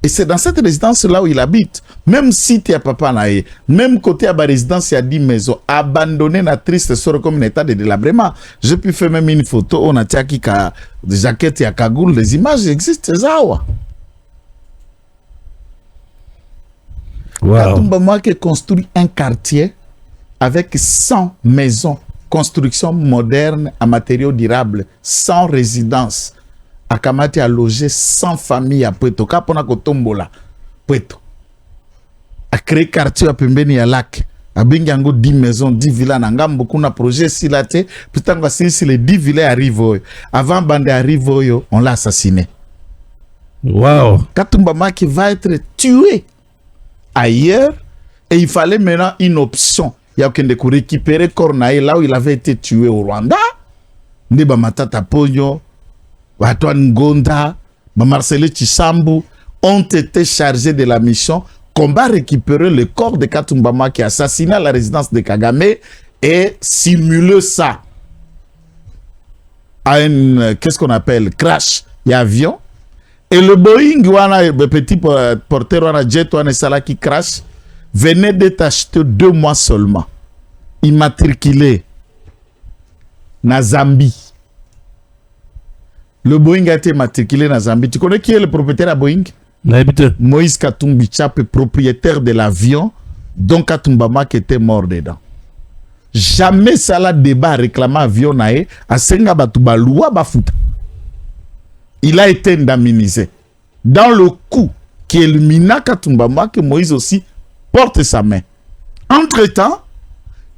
Et c'est dans cette résidence-là où il habite. Même si tu as papa naïe, même côté à la résidence, il y a 10 maisons abandonnées, na triste sort comme un état de délabrement. Je peux faire même une photo, on a tiaki ka des jaquettes, il y a Kagoul, les images existent, ça. Wow. Katumba Mwake construit un quartier avec 100 maisons, construction moderne à matériaux durables, 100 résidences. Akamati a logé 100 familles à Pweto. Kapona kotombola Pweto. A créé quartier à Pembeni à Lac. A bingango 10 maisons, 10 villas. Nangam beaucoup na projet si la te. Putain, si les 10 villas arrivent. Avant Bande arrive, on l'a assassiné. Wow. Katumba Mwake va être tué ailleurs. Et il fallait maintenant une option. Il y a qu'un récupérer Cornaï là où il avait été tué au Rwanda. Neba Matata Pogno. Antoine Gonda, Marcelo Chisambu ont été chargés de la mission combat récupérer le corps de Katumba Mwake assassiné à la résidence de Kagame et simuler ça à un, qu'est-ce qu'on appelle, crash d'avion. Et le Boeing, le petit porteur jet qui crash, venait d'être acheté 2 mois seulement. Immatriculé na Zambie. Le Boeing a été matriculé dans Zambie. Tu connais qui est le propriétaire à Boeing? Moïse Katumbi Tchap, propriétaire de l'avion dont Katumba Mwake était mort dedans. Jamais ça l'a débat réclamant avion nae à Senga Batuba Loua Bafuta. Il a été indemnisé. Dans le coup qui élimina Katumba Mwake, Moïse aussi porte sa main. Entre-temps,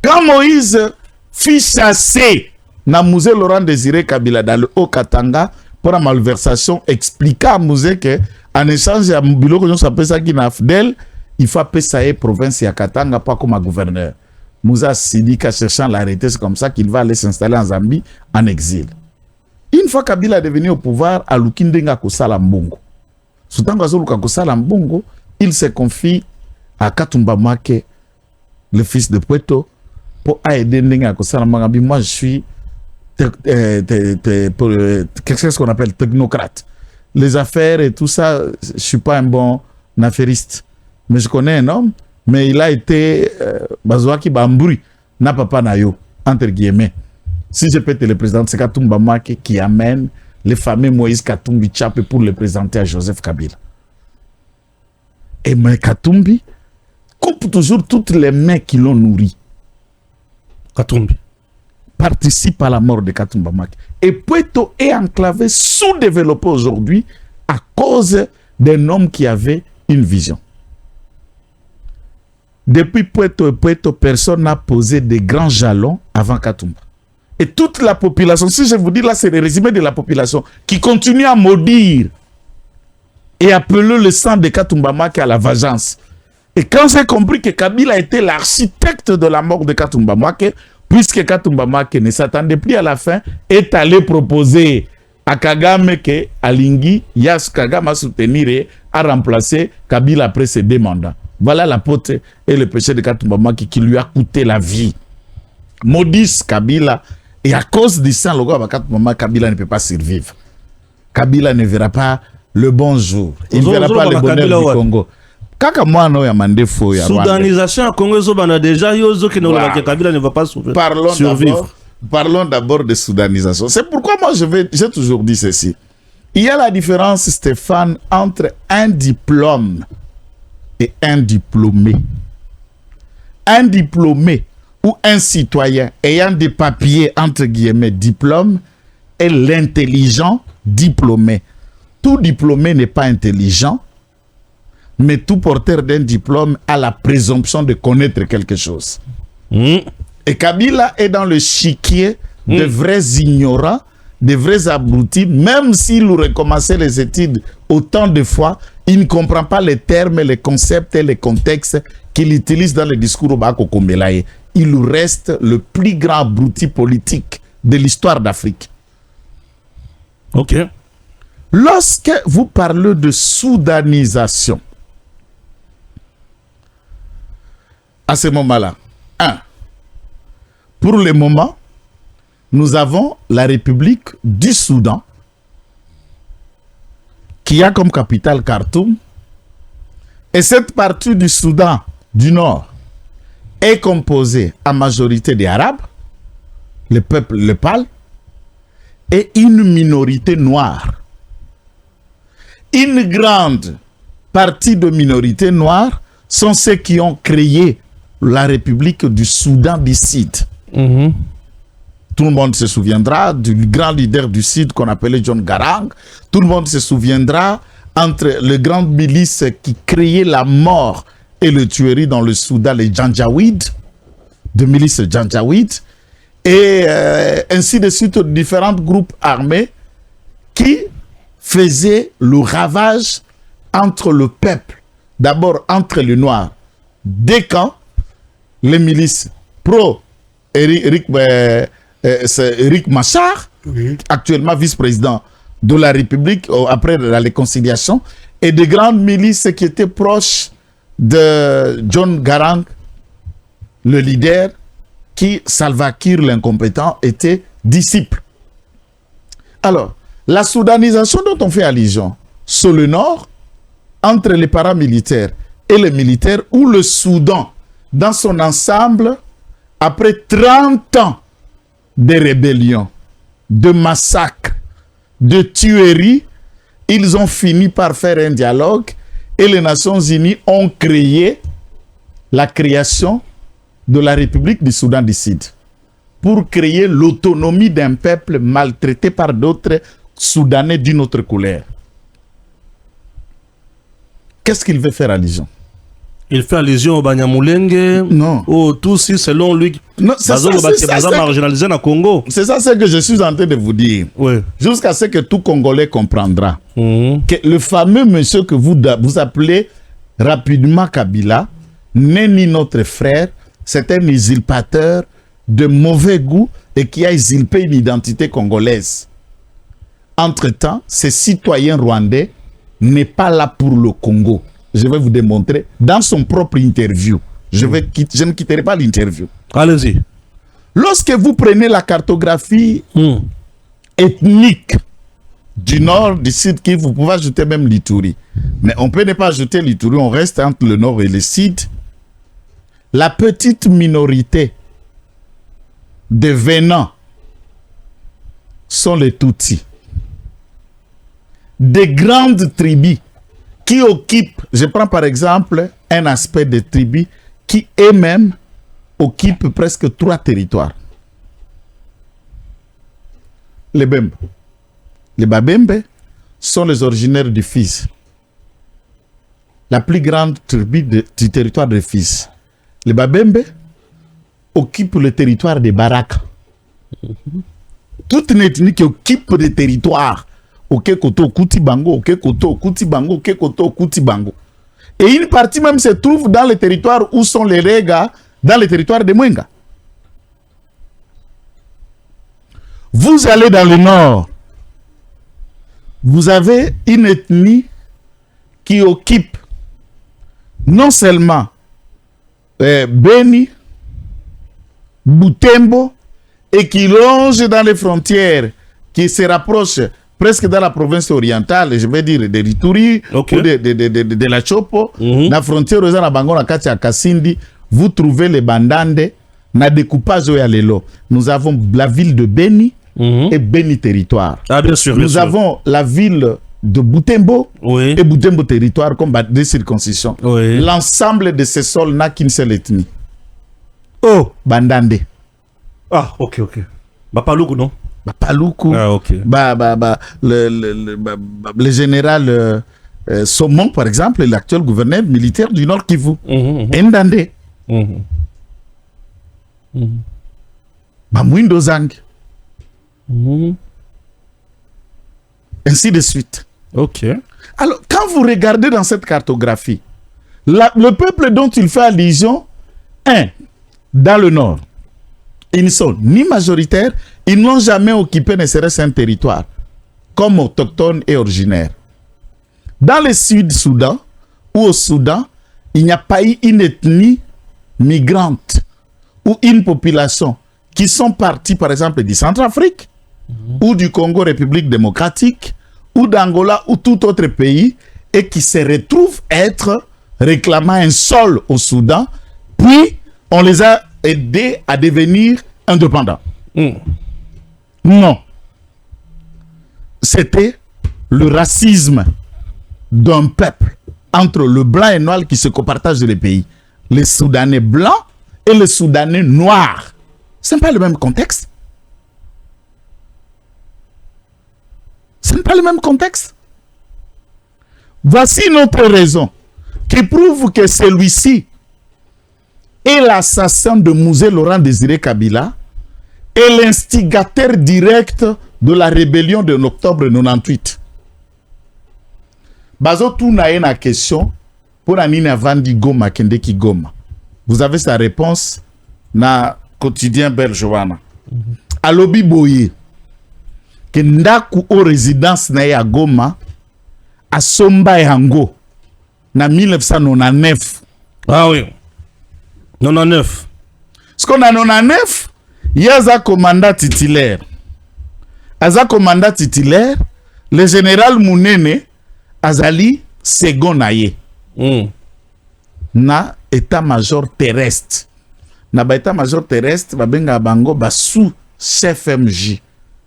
quand Moïse fit chasser Namouze Laurent Désiré Kabila dans le Haut-Katanga pour la malversation, expliqua à Mouzé que En échange, il y a Mobilo que nous appelons ça qui n'a fidèle, il faut appeler ça province ya Katanga, pas comme un gouverneur. Moussa Sidika cherchant l'arrêter, c'est comme ça qu'il va aller s'installer en Zambie en exil. Une fois Kabila est devenu au pouvoir, à Lukindenga Kosala Mbongo. Soutan Gazoluka Kosala Mbongo, il se confie à Katumba Make, le fils de Puerto, pour aider Ndenga Kosala Mbongo. Moi, je suis quelque chose qu'on appelle technocrate. Les affaires et tout ça, je ne suis pas un bon affairiste. Mais je connais un homme, mais il a été Bazouaki Bambouri, n'a papa nayo, entre guillemets. Si je peux te le présenter, c'est Katumba Make qui amène les fameux Moïse Katumbi Tchapé pour le présenter à Joseph Kabila. Et mais Katumbi coupe toujours toutes les mains qui l'ont nourri. Katumbi participe à la mort de Katumba Make. Et Puerto est enclavé, sous-développé aujourd'hui à cause d'un homme qui avait une vision. Depuis Puerto, personne n'a posé de grands jalons avant Katumba. Et toute la population, si je vous dis là, c'est le résumé de la population qui continue à maudire et appeler le sang de Katumba Make à la vengeance. Et quand j'ai compris que Kabila était l'architecte de la mort de Katumba Make, puisque Katumba Make ne s'attendait plus à la fin, est allé proposer à Kagame que Alingi, Yas Kagame a soutenir a remplacé Kabila après ses 2 mandats. Voilà la faute et le péché de Katumba Make qui lui a coûté la vie. Maudisse Kabila. Et à cause de ça, Kabila ne peut pas survivre. Kabila ne verra pas le bon jour. Il ne verra pas le bonheur du Congo. Soudanisation à Congo, déjà, Kabila ne va pas survivre. Parlons d'abord de soudanisation. C'est pourquoi moi j'ai toujours dit ceci. Il y a la différence, Stéphane, entre un diplôme et un diplômé. Un diplômé ou un citoyen ayant des papiers, entre guillemets, diplôme, est l'intelligent diplômé. Tout diplômé n'est pas intelligent, mais tout porteur d'un diplôme a la présomption de connaître quelque chose. Et Kabila est dans le chiquier de vrais ignorants, de vrais abrutis, même s'il recommençait les études autant de fois, il ne comprend pas les termes, les concepts et les contextes qu'il utilise dans le discours au Bako Kombelaye. Il reste le plus grand abruti politique de l'histoire d'Afrique. Ok. Lorsque vous parlez de soudanisation, à ce moment-là, pour le moment, nous avons la République du Soudan qui a comme capitale Khartoum, et cette partie du Soudan du Nord est composée en majorité des Arabes, le peuple le parle, et une minorité noire. Une grande partie de minorités noires sont ceux qui ont créé la République du Soudan du Sud. Tout le monde se souviendra du grand leader du Sud qu'on appelait John Garang. Tout le monde se souviendra entre les grandes milices qui créaient la mort et le tuerie dans le Soudan, les Janjaweed, de milices Janjaweed, et ainsi de suite, différents groupes armés qui faisaient le ravage entre le peuple, d'abord entre les Noirs. Dès quand les milices pro-Eric Machar, actuellement vice-président de la République après la réconciliation, et de grandes milices qui étaient proches de John Garang, le leader, qui, Salva Kiir l'incompétent, était disciple. Alors, la soudanisation dont on fait allusion, sur le nord, entre les paramilitaires et les militaires, où le Soudan, dans son ensemble, après 30 ans de rébellion, de massacres, de tueries, ils ont fini par faire un dialogue et les Nations Unies ont créé la création de la République du Soudan du Sud pour créer l'autonomie d'un peuple maltraité par d'autres Soudanais d'une autre couleur. Qu'est-ce qu'il veut faire allusion? Il fait allusion au Banyamulenge. Non. Au Tutsi, selon lui. Non, c'est ça, marginalisé dans le Congo. C'est ça ce que je suis en train de vous dire. Oui. Jusqu'à ce que tout Congolais comprendra. Que le fameux monsieur que vous appelez rapidement Kabila n'est ni notre frère, c'est un usurpateur de mauvais goût et qui a usurpé une identité congolaise. Entre-temps, ce citoyen rwandais n'est pas là pour le Congo. Je vais vous démontrer dans son propre interview. Je ne quitterai pas l'interview. Allez-y. Lorsque vous prenez la cartographie ethnique du nord, du sud, vous pouvez ajouter même l'Ituri. Mais on peut ne pas ajouter l'Ituri, on reste entre le nord et le sud. La petite minorité de venants sont les Tutsis. Des grandes tribus qui occupent, je prends par exemple un aspect des tribus qui eux-mêmes occupent presque 3 territoires. Les Bembe. Les Babembe sont les originaires du Fils. La plus grande tribu du territoire de Fils. Les Babembe occupent le territoire des Baraka. Toute une ethnie qui occupe des territoires. Okekoto, Koutibango, Okekoto, Koutibango, Okekoto, Koutibango. Et une partie même se trouve dans les territoires où sont les Rega, dans les territoires de Mwenga. Vous allez dans le nord. Vous avez une ethnie qui occupe non seulement Beni, Butembo, et qui longe dans les frontières, qui se rapproche presque dans la province orientale, je vais dire de l'Ituri, okay, ou de la Chopo, la frontière aux Bango, la Katia Kasindi, vous trouvez les Bandande, na découpage au Yalelo. Nous avons la ville de Beni et Beni territoire. Ah, bien sûr, Nous avons la ville de Butembo et Butembo territoire comme des circoncisions. Oui. L'ensemble de ces sols n'a qu'une seule ethnie. Oh, Bandande. Ah, ok. Bapaloukou, non? Bapaloukou. Ah, ok. Le général Somon, par exemple, l'actuel gouverneur militaire du Nord Kivu. Ndande. Bamwindo Zang. Ainsi de suite. Ok. Alors, quand vous regardez dans cette cartographie, le peuple dont il fait allusion, dans le Nord, ils ne sont ni majoritaires, ils n'ont jamais occupé ne serait-ce un territoire, comme autochtones et originaires. Dans le Sud-Soudan, ou au Soudan, il n'y a pas eu une ethnie migrante, ou une population qui sont partis, par exemple, du Centrafrique, ou du Congo République démocratique, ou d'Angola, ou tout autre pays, et qui se retrouvent être réclamant un sol au Soudan, puis on les a aidés à devenir indépendants. Non. C'était le racisme d'un peuple entre le blanc et le noir qui se copartagent les pays. Les Soudanais blancs et les Soudanais noirs. Ce n'est pas le même contexte. Ce n'est pas le même contexte. Voici notre raison qui prouve que celui-ci est l'assassin de Mouzé Laurent Désiré Kabila et l'instigateur direct de la rébellion de octobre 98. Bazo Tounaye na question pour Anine Avandi Goma Kendeki Goma. Vous avez sa réponse na quotidien Belgewana. Alobi Boye que ndaku o résidence na ya Goma a Somba Yango na 1999. Ah oui. 99. Ce qu'on a 99, il y a un commandant titulaire. Aza commandant titulaire, le général Mounene Azali second naye. Na état-major terrestre. Na ba état-major terrestre, ba benga bango ba sous-chef MJ.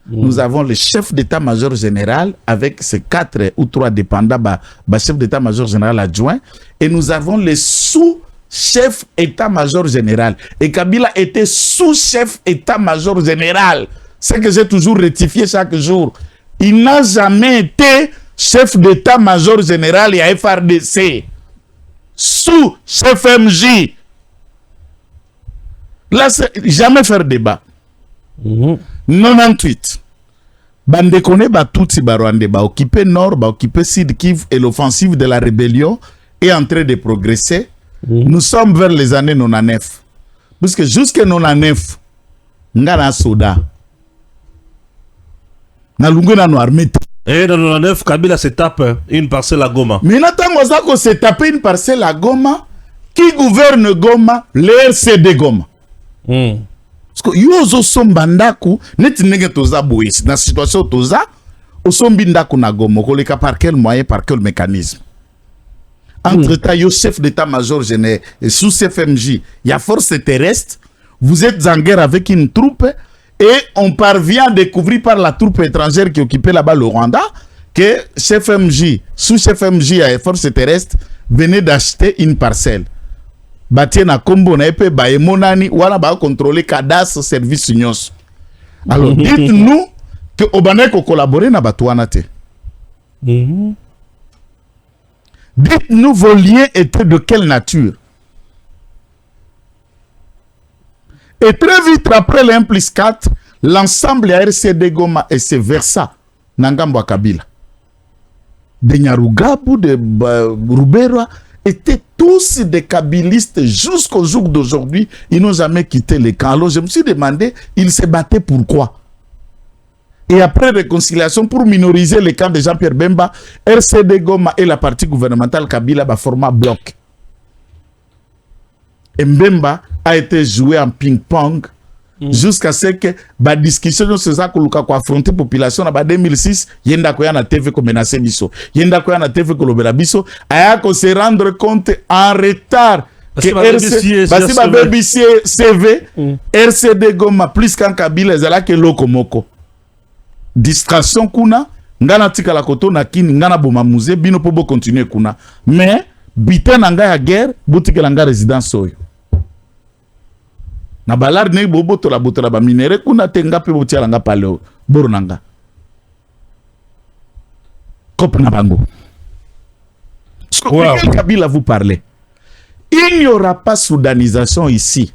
Nous avons le chef d'état-major général avec ses 4 ou 3 dépendants, chef d'état-major général adjoint, et nous avons le sous-chef état-major général. Et Kabila était sous-chef état-major général. C'est que j'ai toujours rectifié chaque jour. Il n'a jamais été chef d'état-major général et à FRDC. sous CFMJ. Là, c'est jamais faire débat. 98. Bande kone ba tutsi ba Rwanda ba occupé Nord, ba occupé Sud Kivu et l'offensive de la rébellion est en train de progresser. Nous sommes vers les années 99. Parce que jusqu'à 99, ngana soda. Na lungena no armée. Et dans 99, Kabila se tape une parcelle à Goma. Mais Nathan Ozako se tape une parcelle à Goma. Qui gouverne Goma? Le RCD Goma. Parce que yozo sombandaku net nenge toza bois na situation toza osombi ndaku na Goma koleka par quel moyen, par quel mécanisme. Entre temps yo chef d'état-major général sous CFMJ, il y a force terrestre, vous êtes en guerre avec une troupe et on parvient à découvrir par la troupe étrangère qui occupait là-bas le Rwanda que CFMJ, sous CFMJ et force terrestre venait d'acheter une parcelle. Batie na kombo na epe ba emonani wala ba contrôler cadastre service nyos. Alors dites-nous que obane ko collaborer na batouana te. Dites-nous vos liens étaient de quelle nature. Et très vite après le 1+4, l'ensemble à RCD Goma et se versa Nangambo Kabila. De Nyarugabu, de Rubera étaient tous des kabylistes jusqu'au jour d'aujourd'hui. Ils n'ont jamais quitté les camps. Alors je me suis demandé, ils se battaient pourquoi? Et après réconciliation, pour minoriser les camps de Jean-Pierre Bemba, RCD Goma et la partie gouvernementale Kabila va former bloc. Et Mbemba a été joué en ping-pong jusqu'à ce que la discussion sur ça qu'on a affronté la population en 2006, yenda koya na TV ko menacer biso, yenda koya na TV ko lobela biso, aya ko se rendre compte en retard que RCD CV, RCD Goma plus qu'en Kabila zala que lokomoko. Distraction kuna, ngana tika la koto na kini ngana boma musée bino pobo continuer kuna. Mais biten nga ya guerre, boutique la nga résidence soyo. Na balar ne bobo to la botola ba minere kuna tenga pe botia la nga paleo borunanga. Kop na bango. Quel Kabila vous parlez? Il n'y aura pas soudanisation ici.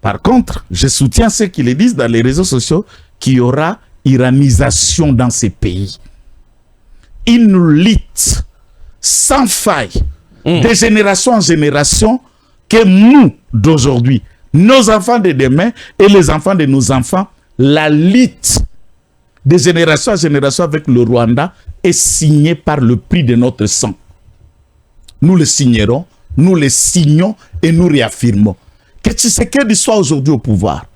Par contre, je soutiens ceux qui le disent dans les réseaux sociaux qu'il y aura iranisation dans ces pays. Une lutte sans faille, de génération en génération, que nous, d'aujourd'hui, nos enfants de demain et les enfants de nos enfants, la lutte de génération en génération avec le Rwanda est signée par le prix de notre sang. Nous le signerons, nous le signons et nous réaffirmons. Que Tshisekedi soit aujourd'hui au pouvoir.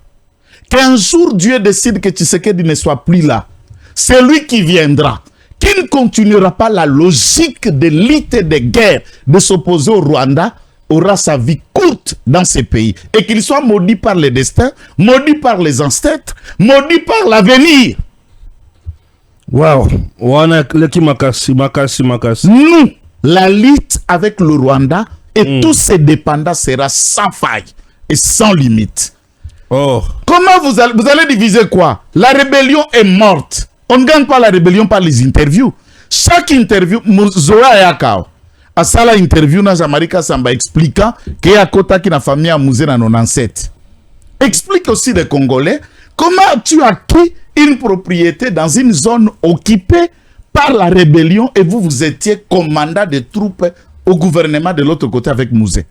Qu'un jour Dieu décide que Tshisekedi ne soit plus là, c'est lui qui viendra, qui ne continuera pas la logique de lutte et de guerre, de s'opposer au Rwanda, aura sa vie courte dans ces pays. Et qu'il soit maudit par le destin, maudit par les ancêtres, maudit par l'avenir. Wow. Nous, la lutte avec le Rwanda et tous ses dépendants sera sans faille et sans limite. Oh. Comment vous allez diviser quoi? La rébellion est morte. On ne gagne pas la rébellion par les interviews. Chaque interview, Zola Yakao, à ça la interview, na Jamarika Samba expliquant qu'il y a Kota qui n'a famille à Mouzé dans 97. Explique aussi les Congolais comment tu as acquis une propriété dans une zone occupée par la rébellion et vous étiez commandant de troupes au gouvernement de l'autre côté avec Mouzé.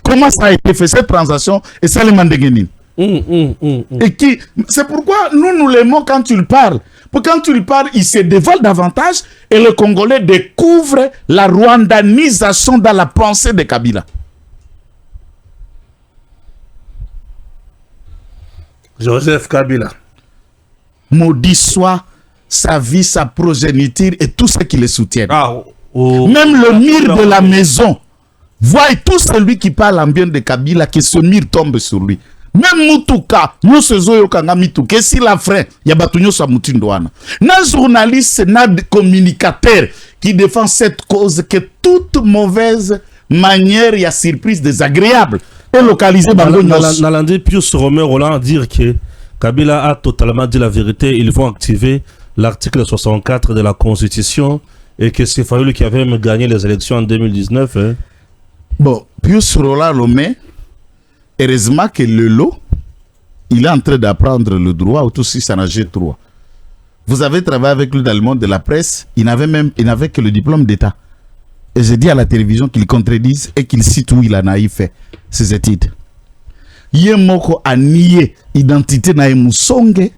Comment ça a été fait cette transaction et ça les mandéguénines. Et qui, c'est pourquoi nous l'aimons quand tu le parles. Pour quand tu le parles, il se dévoile davantage et le Congolais découvre la rwandanisation dans la pensée de Kabila. Joseph Kabila. Maudit soit sa vie, sa progéniture et tout ce qui le soutiennent. Même le mur de la maison. Voyez tout celui qui parle en bien de Kabila, que ce mur tombe sur lui. Même Mutuka, nous faisons Kanga Mituka, si la frère, il y a Batunyo Samutindouana. N'a journaliste, n'a communicateur qui défend cette cause que toute mauvaise manière, il y a surprise désagréable. Et localisé Bango Nyos. Nalandi Pius Romero Roland dire que Kabila a totalement dit la vérité. Ils vont activer l'article 64 de la Constitution et que c'est Fayoulou qui avait même gagné les élections en 2019. Hein. Bon, Pius Roland Lomé, heureusement que le lot, il est en train d'apprendre le droit, ou tout si ça n'a G3. Vous avez travaillé avec lui dans le monde de la presse, il n'avait que le diplôme d'État. Et j'ai dit à la télévision qu'il contredise et qu'il cite où il en a fait ses études. Yemoko a nié l'identité de Moussongue.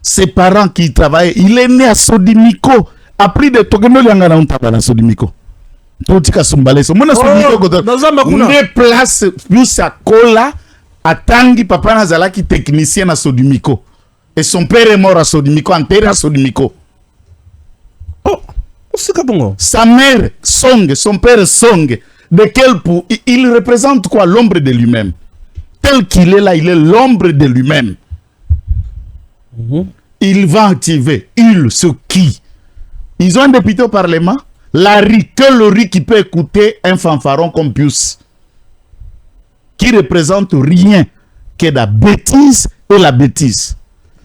Ses parents qui travaillaient, il est né à Sodimiko. Après de Tokeno Liangana Untaba à Sodimiko. Totika Sumbale. Mona Sodimiko. Ne place plus à Kola, à Tangi, papa Nazalaki, technicien à Sodimiko. Et son père est mort à Sodimiko, enterré à Sodimiko. Oh, c'est bon. Sa mère, Song, son père Song. De quel pour il représente quoi? L'ombre de lui-même. Tel qu'il est là, il est l'ombre de lui-même. Il va activer. Il, ce qui. Ils ont un député au Parlement. La riz, que le riz qui peut écouter un fanfaron comme Pius. Qui représente rien que la bêtise et la bêtise.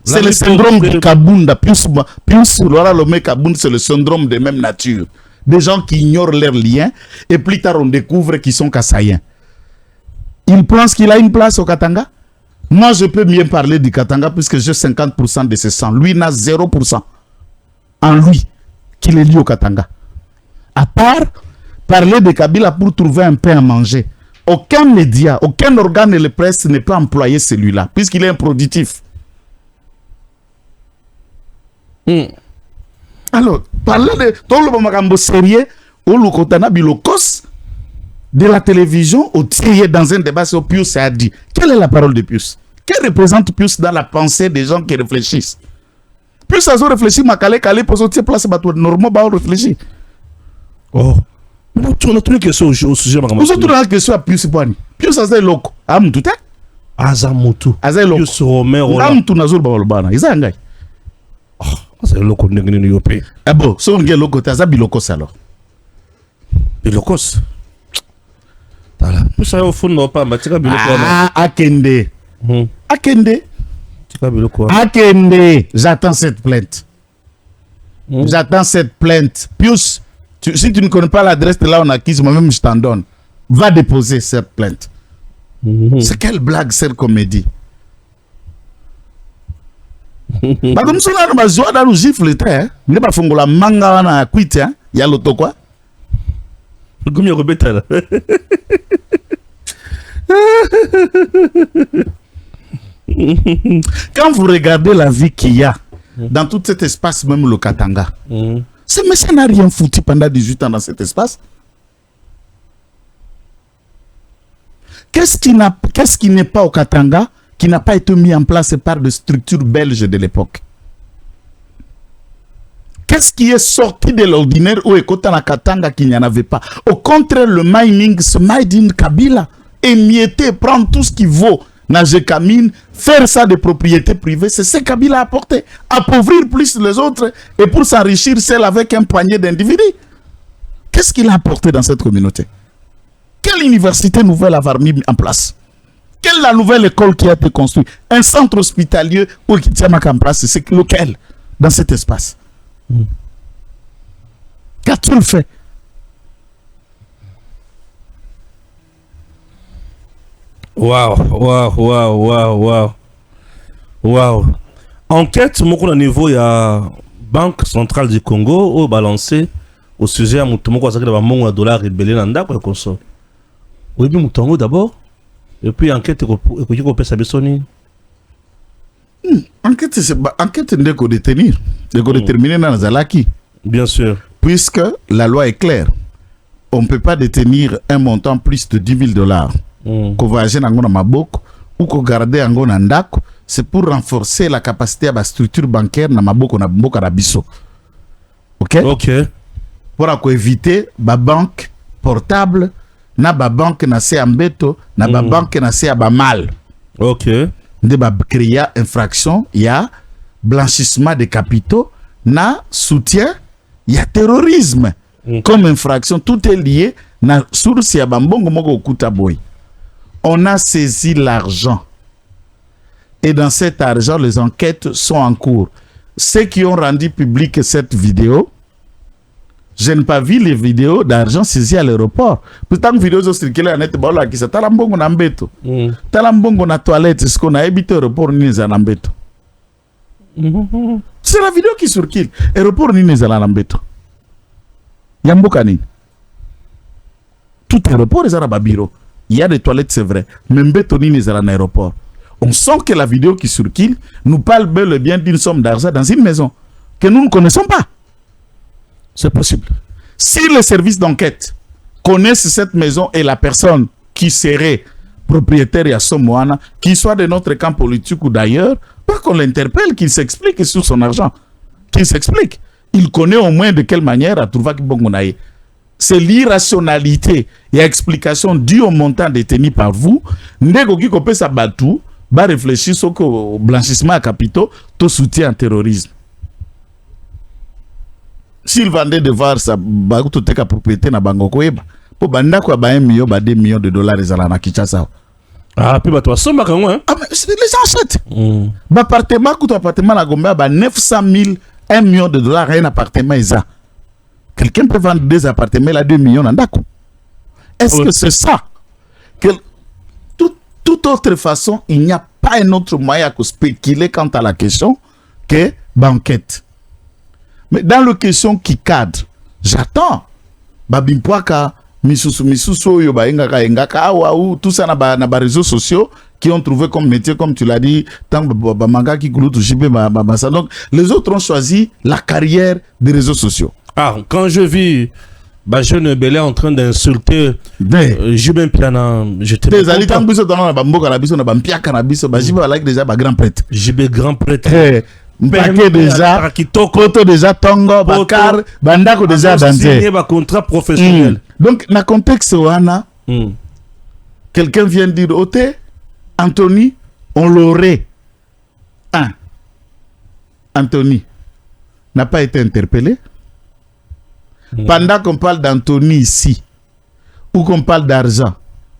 C'est le syndrome de Kabunda. Pius Laura Lomé Kabunda, c'est le syndrome de même nature. Des gens qui ignorent leurs liens et plus tard on découvre qu'ils sont kassaïens. Il pense qu'il a une place au Katanga. Moi, je peux bien parler du Katanga puisque j'ai 50% de ses sang. Lui n'a 0% en lui qu'il est lié au Katanga. À part parler de Kabila pour trouver un pain à manger. Aucun média, aucun organe de la presse n'est pas employé celui-là puisqu'il est improductif. Alors, parler de tout le monde sérieux ou le Kotana Bilokos de la télévision au tiré dans un débat sur Pius a dit. Quelle est la parole de Pius? Quelle représente Pius dans la pensée des gens qui réfléchissent? Pius a réfléchi, ma calé pour sortir place bateau normal, bah réfléchir. Oh. On a trouvé que c'est au sujet. Vous avez trouvé la question à Pius Poani. Pius a dit loco. Amoutou. Azamutu. Azai Pius Romero. Amoutou Nazul Babalbana. Ils ont gagné. C'est le loco de Yopé. Ah bon, si on gagne loco, t'as ça bilocos alors. Bilocos. Ça au fond non pas, mais tu as bilocos. Ah, Akende. Akende. Tu as bilocos. Akende. J'attends cette plainte. J'attends cette plainte. Pius, si tu ne connais pas l'adresse de là on acquise, moi-même je t'en donne. Va déposer cette plainte. C'est quelle blague cette comédie? Comme ça, on a joué dans le gifle, hein? Il n'est pas fongo la manga on a quitté, hein? Il y a l'auto quoi? Comme il y a Rebeta là. Quand vous regardez la vie qu'il y a dans tout cet espace, même le Katanga, ce monsieur n'a rien foutu pendant 18 ans dans cet espace. Qu'est-ce qui n'est pas au Katanga, qui n'a pas été mis en place par des structures belges de l'époque? Qu'est-ce qui est sorti de l'ordinaire ou écoutant la Katanga qu'il n'y en avait pas? Au contraire, le mining, ce made in Kabila, émietter, prendre tout ce qui vaut, nager Kamine, faire ça de propriété privée, c'est ce que Kabila a apporté. Appauvrir plus les autres et pour s'enrichir seul avec un poignet d'individus. Qu'est-ce qu'il a apporté dans cette communauté? Quelle université nouvelle avoir mis en place? Quelle est la nouvelle école qui a été construite? Un centre hospitalier où qui tient en place, c'est lequel dans cet espace? Qu'a-t-il fait? Waouh. Enquête, mon niveau, il y a Banque centrale du Congo au balancé au sujet à Moutoumoko, ça va mon dollar rébellé dans le quoi comme ça. Oui, mais Moutongo d'abord. Et puis enquête, et puis sa besoni. Enquête n'est qu'au détenir, de déterminer dans Zalaki. Bien sûr. Puisque la loi est claire, on ne peut pas détenir un montant plus de $10,000. Qu'on va agir dans Maboko ou qu'on garde en Ndako, c'est pour renforcer la capacité de la structure bancaire dans Maboko na Mboka na biso. OK? Pour éviter la banque portable, na ba banque na se ambeto, na ba banque na se abamal. OK. De ba créer infraction, il y a blanchissement de capitaux, na soutien, il y a terrorisme. Comme infraction, tout est lié na source ya bambongo moko kuta boy. On a saisi l'argent. Et dans cet argent, les enquêtes sont en cours. Ceux qui ont rendu publique cette vidéo Je n'ai pas vu les vidéos d'argent saisi à l'aéroport. Pourtant, les vidéos sont circulées à net, qui sont talambongo na mbeto. Talambongo na toilette, ce qu'on a évité à l'aéroport, ni les anambeto. C'est la vidéo qui circule. Aéroport, ni les anambeto. Yambokani. Tout aéroport, est à bureau. Il y a des toilettes, c'est vrai. Mais mbeto, ni les en aéroport. On sent que la vidéo qui circule nous parle bel et bien d'une somme d'argent dans une maison que nous ne connaissons pas. C'est possible. Si les services d'enquête connaissent cette maison et la personne qui serait propriétaire à Somoana, qu'il soit de notre camp politique ou d'ailleurs, pas qu'on l'interpelle, qu'il s'explique sur son argent. Qu'il s'explique. Il connaît au moins de quelle manière à trouver Kibongonaye. C'est l'irrationalité et explication due au montant détenu par vous. Ndego qui copie sa batou, va réfléchir sur le blanchissement à capitaux, tout soutien au terrorisme. S'il vendait de voir sa propriété na Bangoko, pour banda quoi 1 million, 2 millions de dollars les alana Kinshasa. Ah, puis toi, ça m'a quand même. Ah, mais les gens achètent. Appartement, coûte appartement na Gombe, 900 000, 1 million de dollars, un appartement, ça. Quelqu'un peut vendre 2 appartements à 2 millions d'andako. Est-ce que c'est ça? Que toute autre façon, il n'y a pas un autre moyen de spéculer quant à la question que banquette. Mais dans la question qui cadre, j'attends. Babimpoaka, misusu, yoba engaka, ou tout ça na ba réseaux sociaux qui ont trouvé comme métier, comme tu l'as dit, tant manga qui coule tout jibé, donc les autres ont choisi la carrière des réseaux sociaux. Ah, quand je vis jeune Belé en train d'insulter Jubin Piana, j'étais des alliés tant que dans la bamboka la biso na bampia cannabis, jibé avec déjà grand prêtre. Jibé grand prêtre. Mbake déjà, Koto déjà, Tongo, Bakar, Bandako déjà dans signé un contrat professionnel. Donc, dans le contexte Wana, quelqu'un vient dire, Ote, Anthony, on l'aurait. Anthony n'a pas été interpellé. Pendant qu'on parle d'Anthony ici, ou qu'on parle d'argent,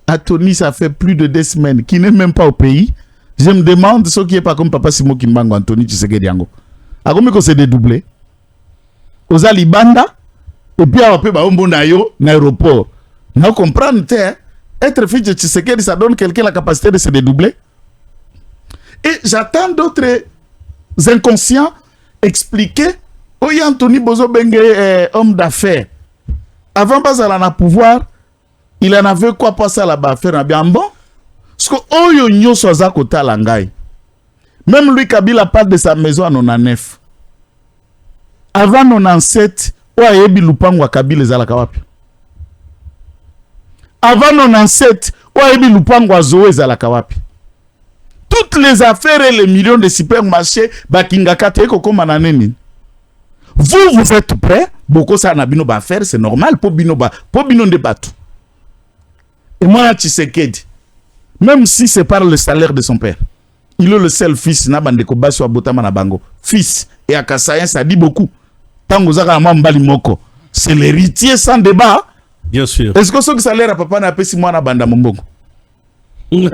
Anthony, ça fait plus de 2 semaines qu'il n'est même pas au pays. Je me demande ce qui est pas comme Papa Simo Kimbango, Anthony Tshisekedi Yango. A combien que c'est dédoublé? Aux Alibanda, et puis on peut nayo l'aéroport. Nous comprenons, être fils de Tshisekedi, ça donne quelqu'un la capacité de se dédoubler. Et j'attends d'autres inconscients expliquer. Oui, Anthony Bozo Bengue est homme d'affaires. Avant Bazala na pouvoir, il en avait quoi passer à la affaire bien bon? Parce que Oyo Nyo Soza Kota Langai. Même lui, Kabila parle de sa maison à 99. Avant 97, Oyebi Lupango Kabila Zala Kawapi. Avant 97, Oyebi Lupango Zoé Zala Kawapi. Toutes les affaires et les millions de supermarchés, Bakingakate Koko Mananeni. Vous êtes prêts? Beaucoup ça n'a bino ba faire, c'est normal pour bino de bateau. Et moi, Tshisekedi, même si c'est par le salaire de son père, il est le seul fils na bandeko baso abotama na bango. Fils et Akasayen, ça dit beaucoup. Tango zaka mambali moko, c'est l'héritier sans débat. Bien sûr. Est-ce que ce salaire à papa na pesi moi na banda mombongo? Non,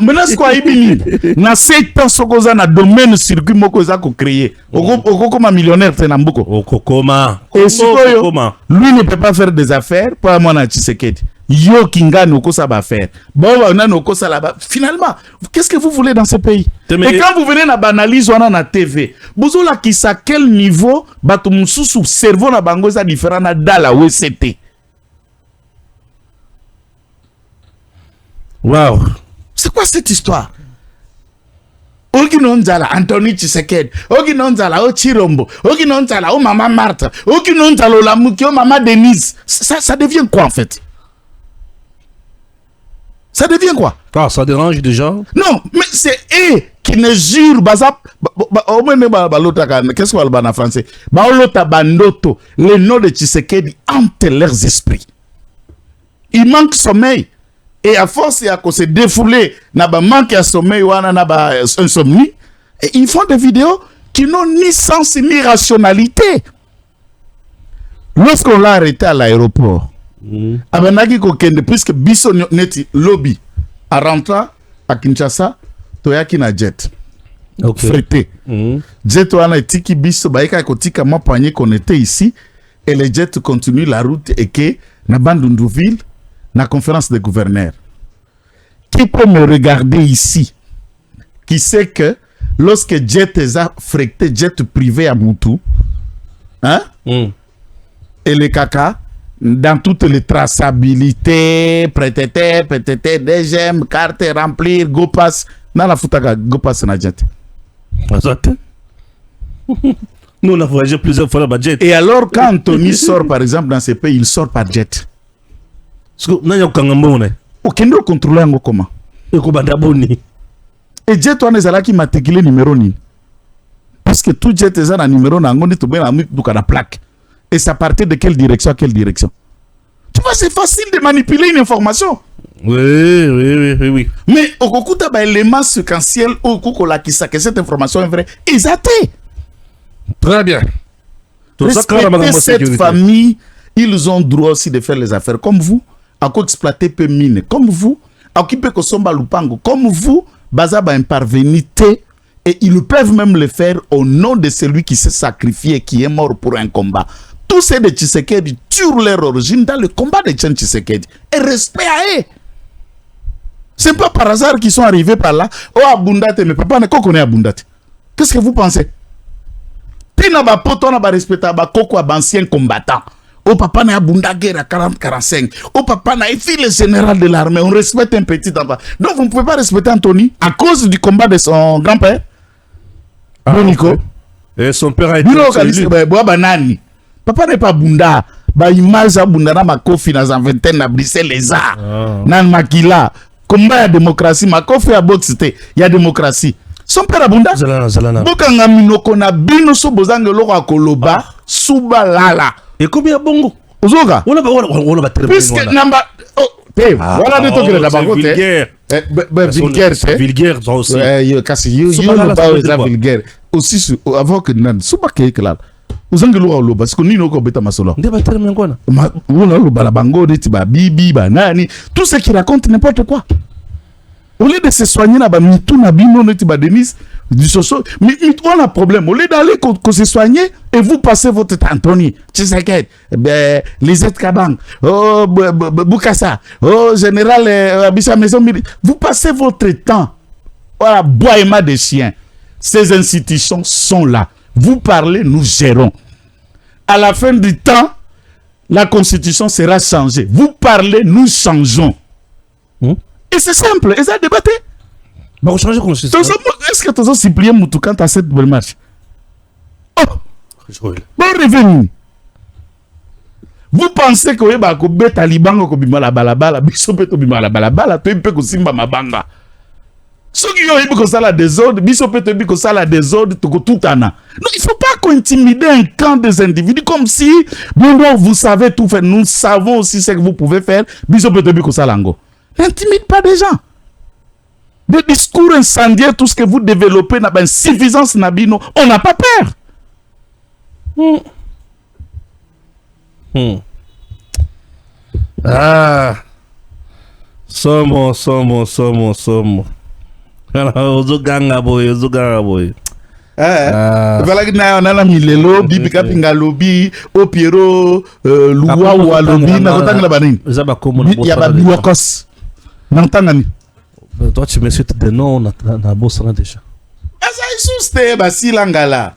maintenant ce quoi ibini na 7 ans sokoza na domaine circuit moko za ko créer. Oko comme millionnaire tenamboko. Oko koma. Et sikoyo, lui ne peut pas faire des affaires pour moi na Tshisekedi. Yo Kingani oko sa ba faire. Bon on oko sa là-bas. Finalement, qu'est-ce que vous voulez dans ce pays? Et quand vous venez na banalise on na TV, bozola ki sa quel niveau bato mususu cerveau na bango za différent na dala WCT. Wow. C'est quoi cette histoire? Oginonzala, Anthony Tshisekedi, Oginonzala, Chirombo, Oginonzala, Maman Martha, Oginonzala, Lamukio, Maman Denise. Ça devient quoi en fait? Ça devient quoi? Ah, ça dérange déjà? Non, mais c'est eux qui ne jurent pas. Qu'est-ce qu'on va en français? Le nom de Tshisekedi hante leurs esprits. Il manque sommeil. Et à force, il y a qu'on se défoulé, manque à sommeil, ou insomnie. Et ils font des vidéos qui n'ont ni sens ni rationalité. Lorsqu'on l'a arrêté à l'aéroport, puisque Bisso Neti lobby, à rentrant à Kinshasa, Toyaki na jet. Okay. Frété. Jet wana etiki Bisso, baïka kotika ma poignée qu'on était ici. et les jets continuent la route et que na Bandundouville, na conférence des gouverneurs. Qui peut me regarder ici, qui sait que lorsque jet a fréquenté jet privé à Moutou, hein, et les caca, dans toutes les traçabilités, PTT, DGM, carte remplir, go pass, dans la foutaga, go pass na jet. Nous, on a voyagé plusieurs fois là-bas, jet. Et alors, quand Anthony sort, par exemple, dans ces pays, il sort par jet. Aucun ne contrôle un comment. Et jet, on est là qui matriculé numéro ni. Parce que tout jet est un numéro, on a la plaque. Et ça partait de quelle direction à quelle direction? Tu vois, c'est facile de manipuler une information. Oui. Mais au coup de l'élément séquentiel, au coup que cette information est vraie, ils attaquent. Très bien. Respectez cette famille, ils ont droit aussi de faire les affaires comme vous, à quoi exploiter peu mine, comme vous, à occuper que somba lupango, comme vous, bazaba imparvenité, et ils peuvent même le faire au nom de celui qui s'est sacrifié, qui est mort pour un combat. Tous ces de Tshisekedi tuent leur origine dans le combat de Tchan Tshisekedi. Et respect à eux. C'est pas par hasard qu'ils sont arrivés par là. Oh, Abundate, mais papa ne connaît Abundate. Qu'est-ce que vous pensez? Tina ba poto na ba respecta ba koko ancien combattant. Oh papa na Abunda guerre à 40-45. Oh papa na le général de l'armée. On respecte un petit enfant. Donc vous ne pouvez pas respecter Anthony à cause du combat de son grand-père. Nico. Et son père a été papa n'est pas Bunda. Ba image Bunda na makofi na vingtaine na Bruxelles les arts. Nan makila. Combat ya démocratie. Makofi ya boxe il y a démocratie. Son père Abunda. Bokanga minoko na bino so bozange loko akoloba suba lala. Et combien bongo? Ozoga. On va puisque namba voilà de toke na bango te. Vulgaire c'est. Vulgaire aussi. Kasi you pas vulgaire. Aussi avant que nan suba ke là. Ozange loko aloba parce que nino ko beta masolo. Ndeba terme ngwana. Wona lo bala bango de tiba bibi ba nani tout ce qui raconte n'importe quoi. Au lieu de se soigner, Denise, mais on a problème. Au lieu d'aller se soigner, et vous passez votre temps, Anthony, Tshisekedi, Lisette Kabang, oh, Boukassa, oh, général Abissa Maison, vous passez votre temps. Voilà, boiement des chiens. Ces institutions sont là. Vous parlez, nous gérons. À la fin du temps, la constitution sera changée. Vous parlez, nous changeons. Et c'est simple, et ça a débatté. Bon, changer la constitution. Est-ce que tu as supplié Moutou quand tu as cette belle marche? Oh! Bon, revenu. Vous pensez que vous avez Taliban ou la balabala, Bissopeto Bimala balabala, tu peux que Simba Mabanga. Ceux qui ont eu que ça la désordre, Bissopeto que ça la désordre, tout ana. Non, il ne faut pas qu'on intimide un camp des individus comme si, bon, vous savez tout faire, nous savons aussi ce que vous pouvez faire, Bissopeto que ça lango. N'intimide pas des gens. Des discours incendiaires, tout ce que vous développez n'a pas une suffisance, Nabino. On n'a pas peur. Ah. Somo. Ozoganga boy. Voilà que na milelo bibi kapinga lobi o Piero Luwa ou lobi na kotanga la banine. Il y a ba biwakos. N'entendez pas. Toi, tu me cites des noms, on a beau ça déjà. Ah, ça est juste, bah, si l'angala.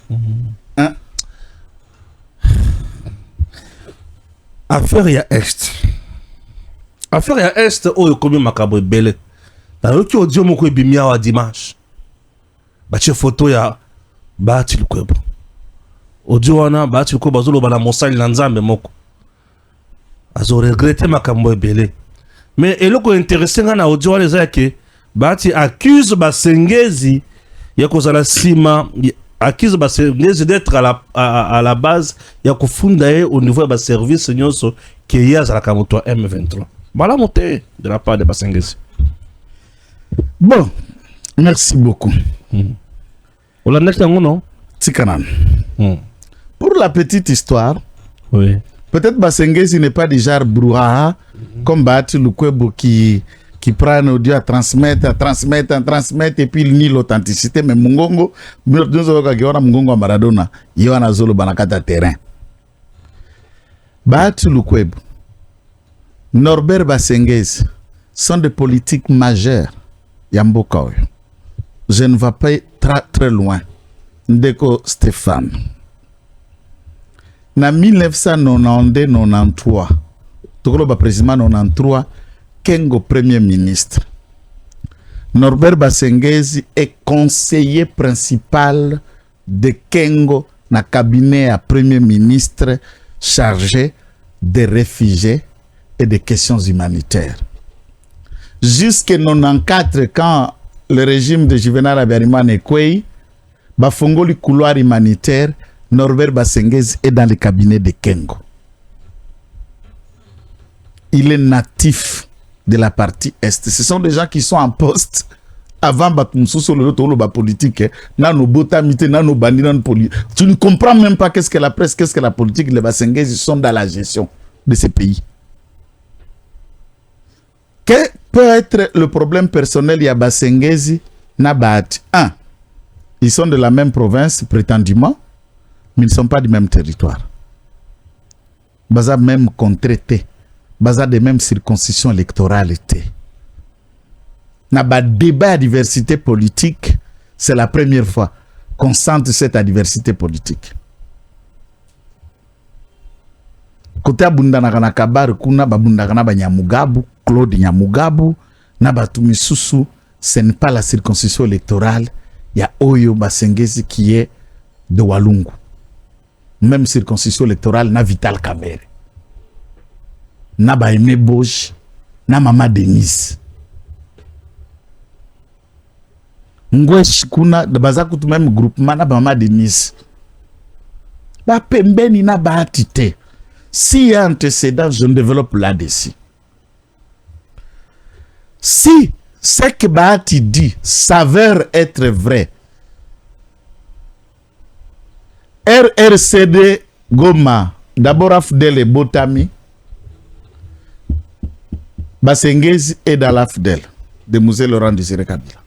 Affaire ya Est. Affaire ya Est, oh, il y a combien makabo et belle. Dans le qui audio, mon couille bimia wa dimanche. Bah, tu photo ya. Bah, tu le couille. Audio wana, bah, tu le couille, bah, zolo, bah, la monsal lanzambe moko. Azo regretté makabo et belle. Mais et le qui est intéressant dans l'audio, les gens qui accusent Basengezi, il y a cause à la cima, accuse Basengezi d'être à la base, il y a fondé au niveau de service qui est à la Kamoto M23. Voilà monté de la part de Basengezi. Bon, merci beaucoup. On l'a next non? Tikanan. Pour la petite histoire, oui. Peut-être Basengezi n'est pas du genre brouhaha, comme Bati Lukwebo qui prend un audio à transmettre, et puis il nie l'authenticité. Mais Mungongo, Mungongo à Maradona, il y a un zolo banakata terrain. Bahati Lukwebo, Norbert Basengezi sont des politiques majeures. Yamboka oyo. Je ne vais pas très loin. Ndeko Stéphane. Na 1992-93, Tokoloba président 93, Kengo premier ministre. Norbert Basengezi est conseiller principal de Kengo na cabinet à premier ministre chargé des réfugiés et des questions humanitaires. Jusqu'en 1994, quand le régime de Juvenal Habyarimana Ekweyi bafongoli couloir humanitaire, Norbert Basengezi est dans le cabinet de Kengo. Il est natif de la partie Est. Ce sont des gens qui sont en poste avant Batumsuso le politique. Tu ne comprends même pas qu'est-ce que la presse, qu'est-ce que la politique. Les Basengezi sont dans la gestion de ces pays. Quel peut être le problème personnel ya Basengezi na Bahati? 1. Ils sont de la même province, prétendument, mais ils ne sont pas du même territoire. Baza même contraités. Baza des mêmes circonscriptions électorales. Na ba débat à diversité politique, c'est la première fois qu'on sente cette diversité politique. Côté abundana kana kabar kuna babunda kana ba Nyamugabu, Claude Nyamugabu, na batu misusu, ce n'est pas la circonscription électorale. Il y a Oyo Basengezi qui est de Walungu. Même circonscription électorale na Vital Kamerhe. Na ba Aimé Bosch, na Mama Denise. Ngwesh kuna baza kutu même groupement na Mama Denise. Ba pembeni na Bahati te. S'il y a antécédent, je ne développe là-dessus. Si ce que Bahati dit s'avère être vrai, RRCD Goma, d'abord Afdel et Botami, Basengezi est dans l'Afdel de Musée Laurent Désiré Kabila.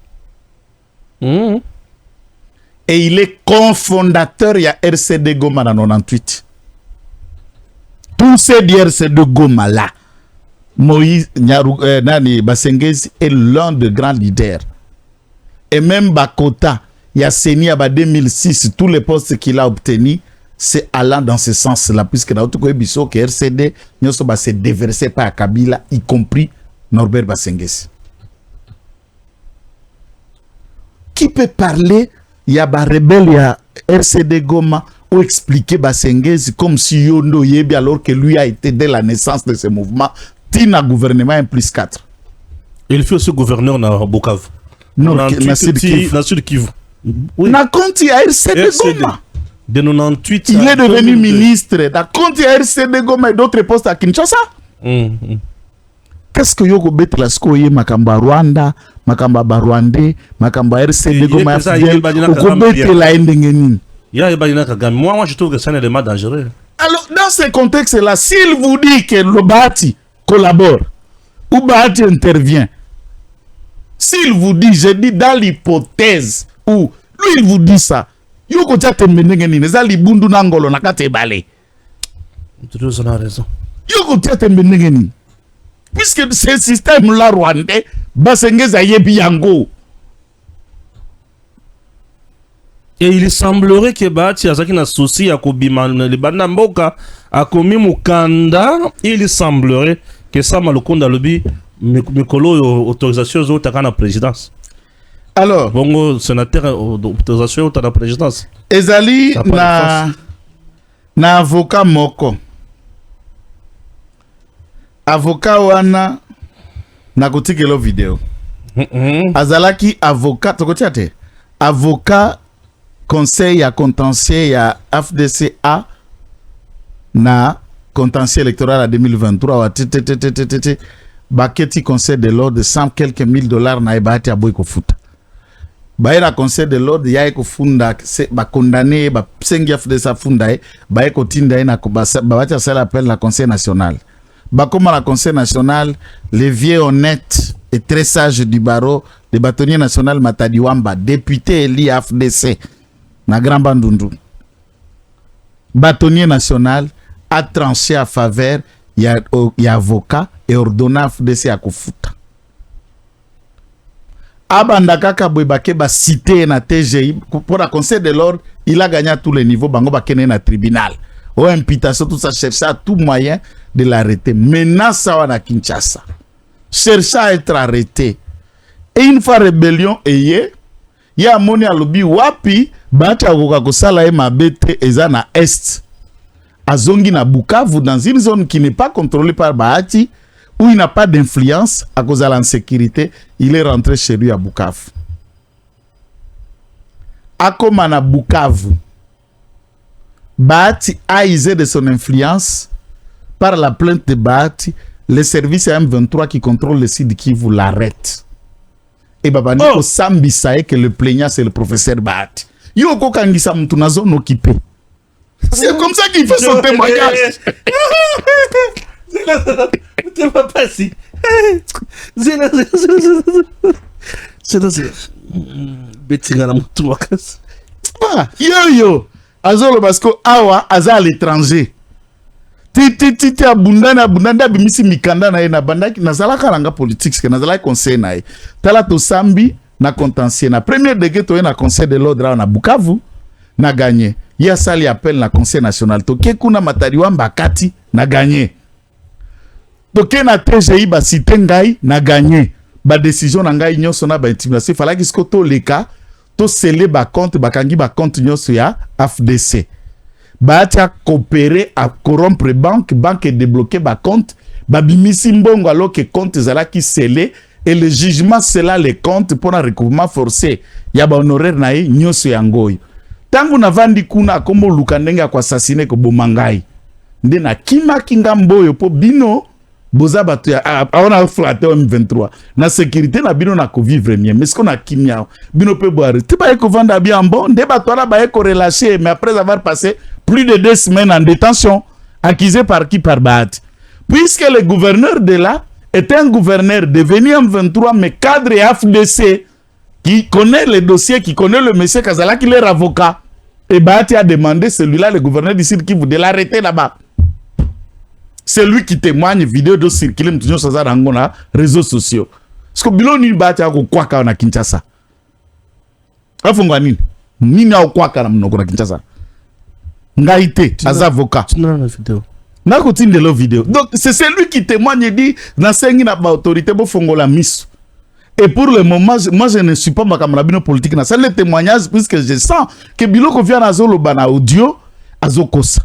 Et il est cofondateur, il y a RCD Goma dans 98. Tous ces RCD Goma là, Moïse Nani Basengezi est l'un des grands leaders. Et même Bakota, il y a Seni à 2006, tous les postes qu'il a obtenus, c'est allant dans ce sens-là, puisque dans tout cas, que RCD s'est déversé par Kabila, y compris Norbert Basengezi. Qui peut parler, il y a des rebelles, il y a RCD Goma, ou expliquer Basengezi comme si Yondo Yebi, alors que lui a été dès la naissance de ce mouvement, Tina gouvernement 1+4. Il fait aussi gouverneur dans Bukavu. Non, dans Sud Kivu. Oui. Na compte il y a RCD Goma. De 98. Il est devenu ministre. Na compte il y a RCD Goma et d'autres postes à Kinshasa. Qu'est-ce que Yoko Betlaskoye, Makamba Rwanda, Makamba Barwandais, Makamba RCD Goma, moi, je trouve que c'est un élément dangereux. Alors, dans ce contexte-là, s'il vous dit que le Bahati collabore ou Bahati intervient, s'il vous dit, je dis dans l'hypothèse où lui il vous dit ça, Yoko Tchatembenengeni, Zali Bundu Nangolo Nakate Bale. Tu as raison. Yoko Tchatembenengeni. Puisque ce système-là rwandais, Basengezi Ayebi Yango. Et il semblerait que Bahati Azaki na souci à Kobima le Banamboka a commis Mukanda. Il semblerait que ça Malukonda Lobi Mikolo autorisation aux autres à la présidence. Alors, bon sénateur autorisation à la présidence. Ezali na avocat moko. Avocat wana na kotikelo vidéo. Azalaki avocat tokotiate. Avocat conseil à contentieux à FDCA na contentieux électoral à 2023 wa baketi conseil de l'ordre de 100 quelques mille dollars na Bahati aboy ko futa. Ba ira conseil de l'ordre ya ko funda ba condamné ba sengi FDCA funda ba ko tinda na ko ba Bahati ça l'appelle la conseil national. Bah, comme à la Conseil national, les vieux honnêtes et très sages du barreau, le bâtonnier national Matadi Wamba, député élu AFDC, na Grand Bandundu. Bâtonnier national, a tranché à faveur il y a avocat et ordonna FDC à kofuta. Abanda kaka boybake ba cité na TGI pour la conseil de l'ordre, il a gagné à tous les niveaux, bango bakene na tribunal. Ou imputation, tout ça, chercher à tout moyen de l'arrêter. Maintenant, ça va à Kinshasa. Chercher à être arrêté. Et une fois rébellion, il y a moni à lobby wapi, bati a kokakosala ma bete eza na est. A zongi na Bukavu, dans une zone qui n'est pas contrôlée par Bahati, où il n'a pas d'influence à cause de l'insécurité, il est rentré chez lui à Bukavu. Akomana Bukavu, Bahati a usé de son influence par la plainte de Bahati, le service M23 qui contrôle le site qui vous l'arrête. Et Babani au Sambisaye que le plaignant c'est le professeur Bahati. Yo kokangisa mtu na zone occupée. C'est comme ça qu'il fait son témoignage. C'est pas passé. C'est yo azolo basko awa aza à l'étranger. Ti abundana bimisi mikanda na ye na bandaki nazala kalanga politique que nazala conseil na ye. Tala to sambi na contentieux na premier degré to na conseil de l'ordre na Bukavu na gagné. Ya sali appel na conseil national to ke kuna matariwa mbakati na gagné. To ke na TGI ba cité ngai na gagné. Ba décision na ngai nyonso na ba intimidation fala ki sko to leka to sceller ba compte ba kangi ba compte nyonso ya FDC. Bahati a coopéré à corrompre banque et débloquer ba compte, ba bimisi mbongo alors que compte zala qui scellé et le jugement cela les comptes pour un recouvrement forcé. Ya ba honoraire na ye nyoso yangoyo. Tangu na vandi kuna akombo lukandenga kwa assassiner ko bomangai. Nde na kima kinga mboyo po bino boza batu ya aona flatter M23 na sécurité na bino na ko vivre mieux mais ce qu'on a kimia bino pe boire ti ba ko vanda bien bon nde batu ala ba ko relâché mais après avoir passé plus de 2 semaines en détention accusé par qui par Bahati puisque le gouverneur de là est un gouverneur devenu M23 mais cadre FDC qui connaît les dossiers qui connaît le monsieur Kazala qui est leur avocat et Bahati a demandé celui-là le gouverneur du Sud qui voulait l'arrêter là-bas. C'est lui qui témoigne vidéo de circuler toujours sur les réseaux sociaux. Parce que Biloni Bahati a quoi quand on a Kinshasa. Afungwa nini? Nini a quoi quand on a Kinshasa? Ngaïté, az avocat. Tu n'as pas la vidéo. Na continue de la vidéo. Donc c'est celui qui témoigne et dit na sengi na ba autorité bo fongola miso. Et pour le moment, moi je ne suis pas ma camarade politique. C'est le témoignage puisque je sens que Biloko vient à Zolo bana audio azokosa.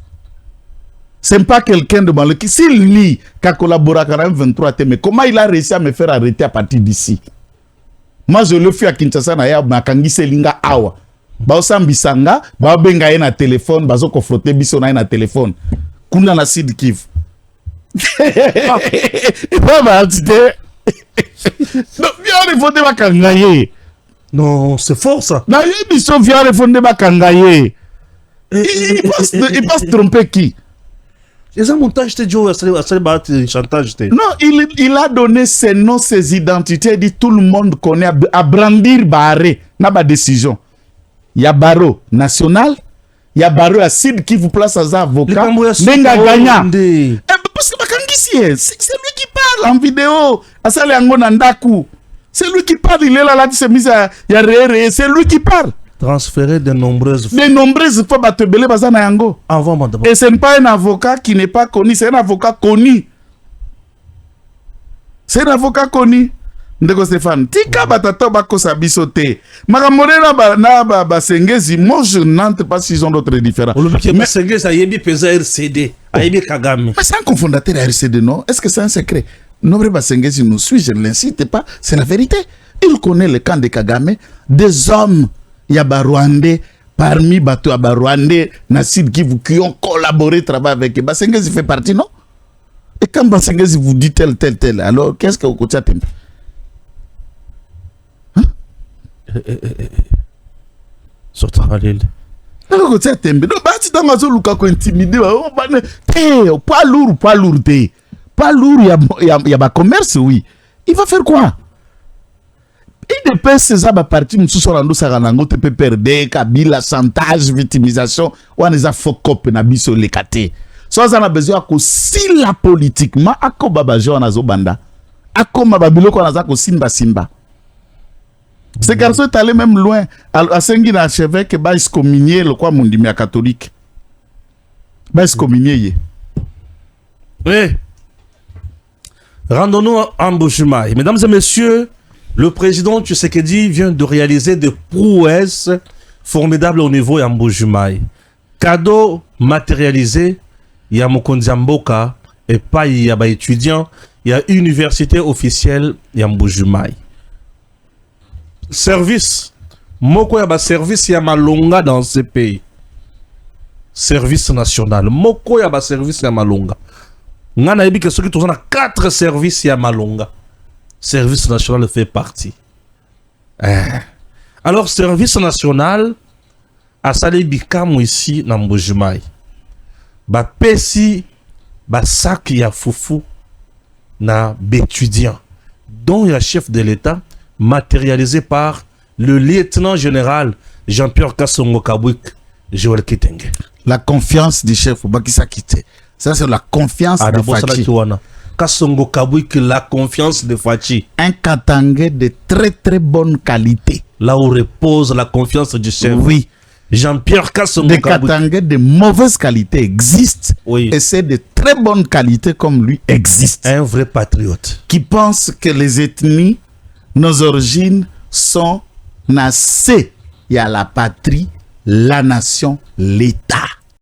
C'est pas quelqu'un de mal qui s'il lit qu'a collaboré avec M23 mais comment il a réussi à me faire arrêter à partir d'ici? Moi je le fais à Kinshasa na ya makangi selinga awa. Ba osambisanga, ba benga na téléphone, ba zo ko frotter biso na téléphone. Kuna na Sud Kivu. Pas mal, non, viens refonder ma kangaye. Non, c'est fort ça. Na émission viens refonder ma kangaye. Il passe tromper qui? Les montage te dit chantage. Non, il a donné ses noms, ses identités, il dit tout le monde connaît à brandir barré na ba décision. Il y a barreau national, il y a barreau à Sud qui vous place as avocat. Nenga gagna. Parce que c'est lui qui parle en vidéo. C'est lui qui parle, il est là, il s'est mis à c'est lui qui parle. Transférer de nombreuses fois. De nombreuses fois, Batebele Bazana Yango. Et ce n'est pas un avocat qui n'est pas connu, c'est un avocat connu. C'est un avocat connu. Ndeko Stéphane, tika batato bako sabisote. Makamorena na basengezi, moi je n'entre pas s'ils ont d'autres différents. Mais Sengezi a yebi pesa RCD, a yebi Kagame. Mais c'est un cofondateur à RCD, non? Est-ce que c'est un secret? Nobre Basengezi nous suit, je ne l'incite pas, c'est la vérité. Il connaît le camp de Kagame, des hommes, yaba Rwandais, parmi bateaux yaba Rwandais, Nassid qui ont collaboré, travaillé avec Basengezi fait partie, non? Et quand Basengezi vous dit tel, alors qu'est-ce que vous continuez? Surtout à l'île. Non, Bahati dans ma zone, Luka ko intimidé. Pas lourd, pas lourd, il y a commerce, oui. Il va faire quoi? Il dépêche ces abats partis, nous sommes rendus à Ranango, te peut perdre, Kabila, chantage, victimisation, ou on les a focop, na biso lekate. Soit on a besoin que si la politiquement, ako babajo na zobanda, ako mababilo ko na zako simba. Ce garçon est allé même loin. À Sengi na archevêque ba excommunier le quoi mondimia catholique. Ba excommunier. Oui. Rendons-nous en Mbuji-Mayi. Mesdames et messieurs, le président Tshisekedi vient de réaliser des prouesses formidables au niveau de Mbuji-Mayi. Cadeau matérialisé, il y a Mokonzi Mboka et pas il y a étudiants, il y a université officielle, il y a Mbuji-Mayi. Service. Moko y a service, il y a Malonga dans ce pays. Service national. Moko y a service, il y a Malonga. Ngana yebi que ceux qui ont 4 services ya Malonga. Service national fait partie. Alors service national a salé bikamu ici na Mbuji-Mayi. Ba pesi ba sac ya fufu na bétudiant dont il y a chef de l'État matérialisé par le lieutenant général Jean-Pierre Kassongo Kabwik Joël Kitenge. La confiance du chef Bakisa Kité. Ça, c'est la confiance de Fachi. Kassongo Kabwik, la confiance de Fachi. Un Katangé de très très bonne qualité. Là où repose la confiance du chef. Oui. Jean-Pierre Kassongo Des Katangés de mauvaise qualité existent. Oui. Et c'est de très bonne qualité comme lui existe. Un vrai patriote. Qui pense que les ethnies, nos origines sont nassées. Il y a la patrie, la nation, l'État.